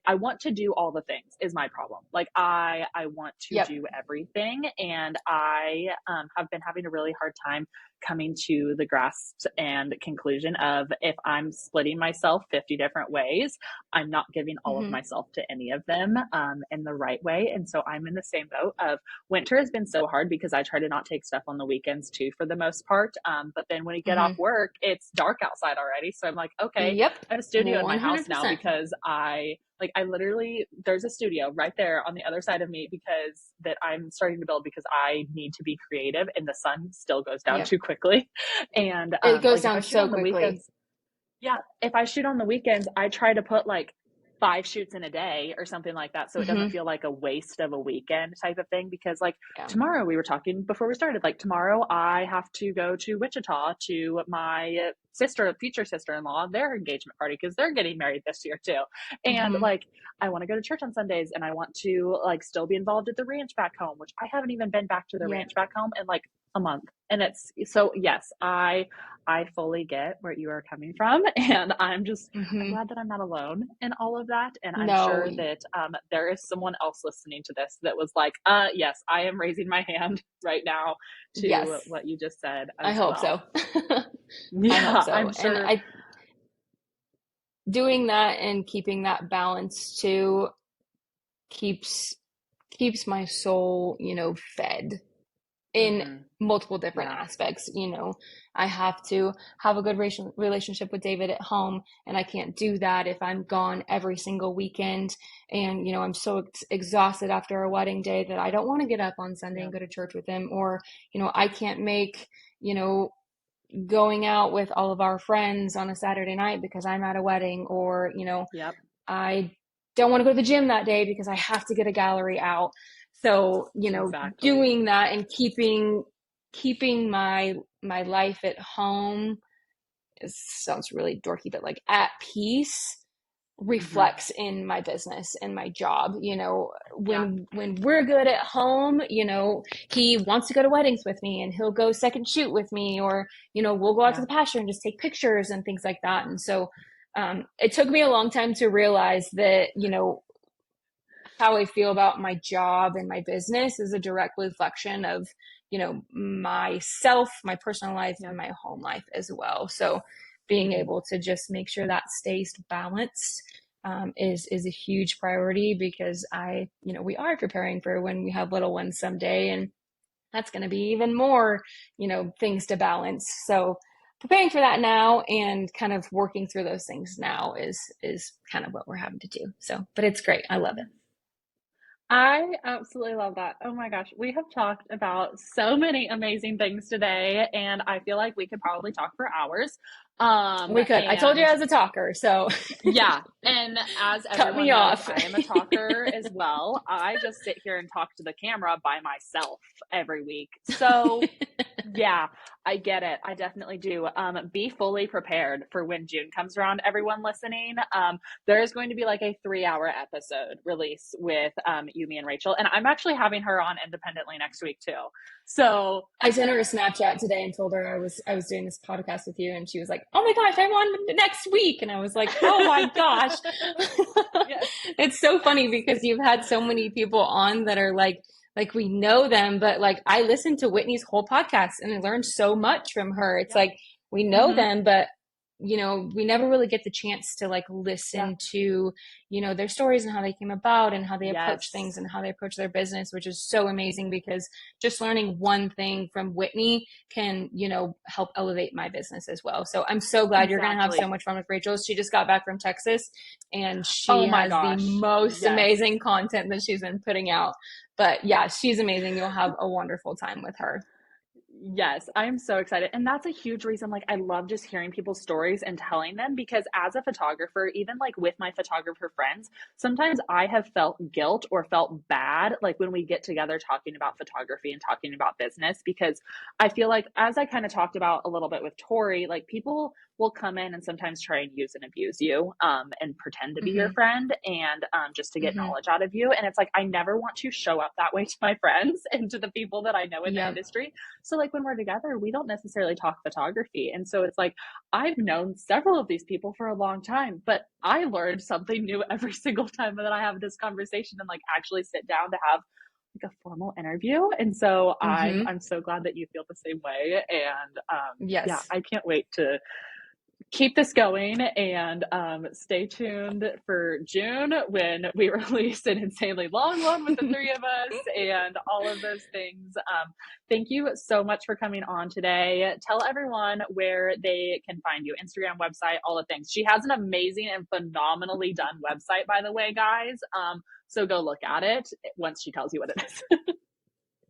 I want to do all the things is my problem. I want to do everything. And I have been having a really hard time coming to the grasp and conclusion of, if I'm splitting myself 50 different ways, I'm not giving all of Mm-hmm. myself to any of them in the right way. And so I'm in the same boat of, winter has been so hard because I try to not take stuff on the weekends too, for the most part. But then when you get off Mm-hmm. work, it's dark outside already. So I'm like, okay, Yep. I have a studio in my house now 100%. because I literally, there's a studio right there on the other side of me because that I'm starting to build because I need to be creative and the sun still goes down Yep. too quickly. And It goes like if I down shoot so on the quickly. weekends, yeah, if I shoot on the weekends, I try to put like 5 shoots in a day or something like that. So it doesn't Mm-hmm. feel like a waste of a weekend type of thing. Because like Yeah. tomorrow, we were talking before we started, like tomorrow I have to go to Wichita to my future sister-in-law, their engagement party, because they're getting married this year too. And Mm-hmm. like, I want to go to church on Sundays and I want to like still be involved at the ranch back home, which I haven't even been back to the Yep. ranch back home in like a month. And it's so, yes, I fully get where you are coming from. And I'm Mm-hmm. glad that I'm not alone in all of that. And I'm No. sure that there is someone else listening to this that was like, yes, I am raising my hand right now to Yes. what you just said I as hope well. so. I hope Yeah, so. I'm And sure. I doing that and keeping that balance too keeps keeps my soul, fed in Hmm. multiple different Yeah. aspects. I have to have a good relationship with David at home, and I can't do that if I'm gone every single weekend. And, I'm so exhausted after a wedding day that I don't want to get up on Sunday and Yep. go to church with him. Or, I can't make, you know, going out with all of our friends on a Saturday night because I'm at a wedding. Or, Yep. I don't want to go to the gym that day because I have to get a gallery out. So, Exactly. doing that and keeping my life at home sounds really dorky, but like at peace Hmm. reflects in my business and my job. Yeah. When we're good at home, he wants to go to weddings with me and he'll go second shoot with me, or we'll go out to Yeah. the pasture and just take pictures and things like that. And so it took me a long time to realize that how I feel about my job and my business is a direct reflection of myself, my personal life, and Yep. my home life as well. So being Hmm. able to just make sure that stays balanced is a huge priority, because we are preparing for when we have little ones someday, and that's going to be even more things to balance. So preparing for that now and kind of working through those things now is kind of what we're having to do. So, but it's great. I love it. I absolutely love that. Oh my gosh, we have talked about so many amazing things today, and I feel like we could probably talk for hours. We could. I told you And I was a talker, so yeah, and as cut everyone me knows, off. I am a talker as well. I just sit here and talk to the camera by myself every week. So yeah, I get it. I definitely do. Be fully prepared for when June comes around, everyone listening. There is going to be like a 3-hour episode release with you, me, and Rachel. And I'm actually having her on independently next week too. So I sent her a Snapchat today and told her I was doing this podcast with you, and she was like, "Oh my gosh, I'm on next week!" And I was like, "Oh my gosh!" yes. It's so funny because you've had so many people on that are like we know them, but like I listened to Whitney's whole podcast and I learned so much from her. It's Yep. like we know Hmm. them, but we never really get the chance to like Yeah. listen to their stories and how they came about and how they approach things Yes. and how they approach their business, which is so amazing, because just learning one thing from Whitney can help elevate my business as well. So I'm so glad you're going to have so Exactly. much fun with Rachel. She just got back from Texas and Oh she my has the gosh. most Yes. amazing content that she's been putting out. But yeah, she's amazing. You'll have a wonderful time with her. Yes, I'm so excited. And that's a huge reason. Like, I love just hearing people's stories and telling them, because as a photographer, even like with my photographer friends, sometimes I have felt guilt or felt bad, like when we get together talking about photography and talking about business, because I feel like, as I kind of talked about a little bit with Tori, like people will come in and sometimes try and use and abuse you and pretend to be your Mm-hmm. friend and just to get Mm-hmm. knowledge out of you. And it's like, I never want to show up that way to my friends and to the people that I know in the Yep. industry. So like when we're together, we don't necessarily talk photography. And so it's like, I've known several of these people for a long time, but I learned something new every single time that I have this conversation and like actually sit down to have like a formal interview. And so Mm-hmm. I'm so glad that you feel the same way. And yeah, Yes. I can't wait to keep this going, and stay tuned for June when we release an insanely long one with the three of us and all of those things. Thank you so much for coming on today. Tell everyone where they can find you: Instagram, website, all the things. She has an amazing and phenomenally done website, by the way, guys. So go look at it once she tells you what it is.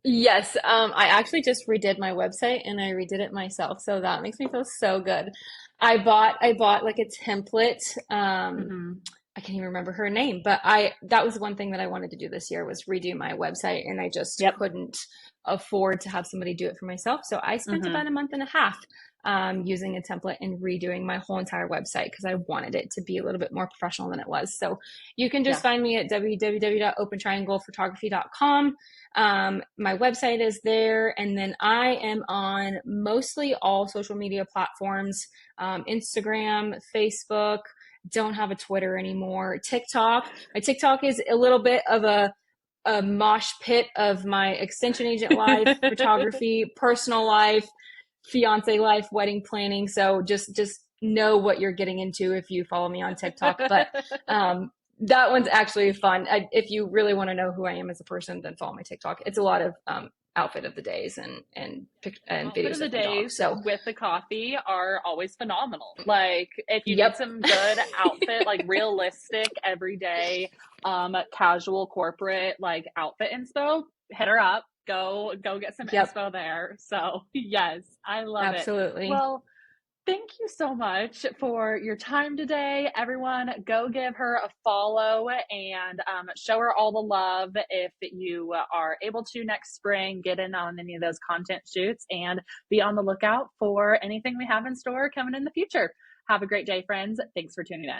Yes, I actually just redid my website and I redid it myself, so that makes me feel so good. I bought like a template. Mm-hmm. I can't even remember her name, but I that was one thing that I wanted to do this year was redo my website, and I just Yep. couldn't afford to have somebody do it for myself. So I spent Mm-hmm. about a month and a half using a template and redoing my whole entire website because I wanted it to be a little bit more professional than it was. So you can just Yeah. find me at www.opentrianglephotography.com. My website is there, and then I am on mostly all social media platforms, Instagram, Facebook. Don't have a Twitter anymore. TikTok. My TikTok is a little bit of a mosh pit of my extension agent life, photography, personal life, fiance life, wedding planning. So just know what you're getting into if you follow me on TikTok. But that one's actually fun. If you really want to know who I am as a person, then follow my TikTok. It's a lot of outfit of the days and Outfit of videos the of my dog. days So with the coffee are always phenomenal. Like if you need yep, some good outfit, like realistic, everyday, casual corporate like outfit inspo, hit her up. Go get some yep, inspo there. So yes, I love it. absolutely. Well, thank you so much for your time today. Everyone, go give her a follow and show her all the love. If you are able to next spring, get in on any of those content shoots and be on the lookout for anything we have in store coming in the future. Have a great day, friends. Thanks for tuning in.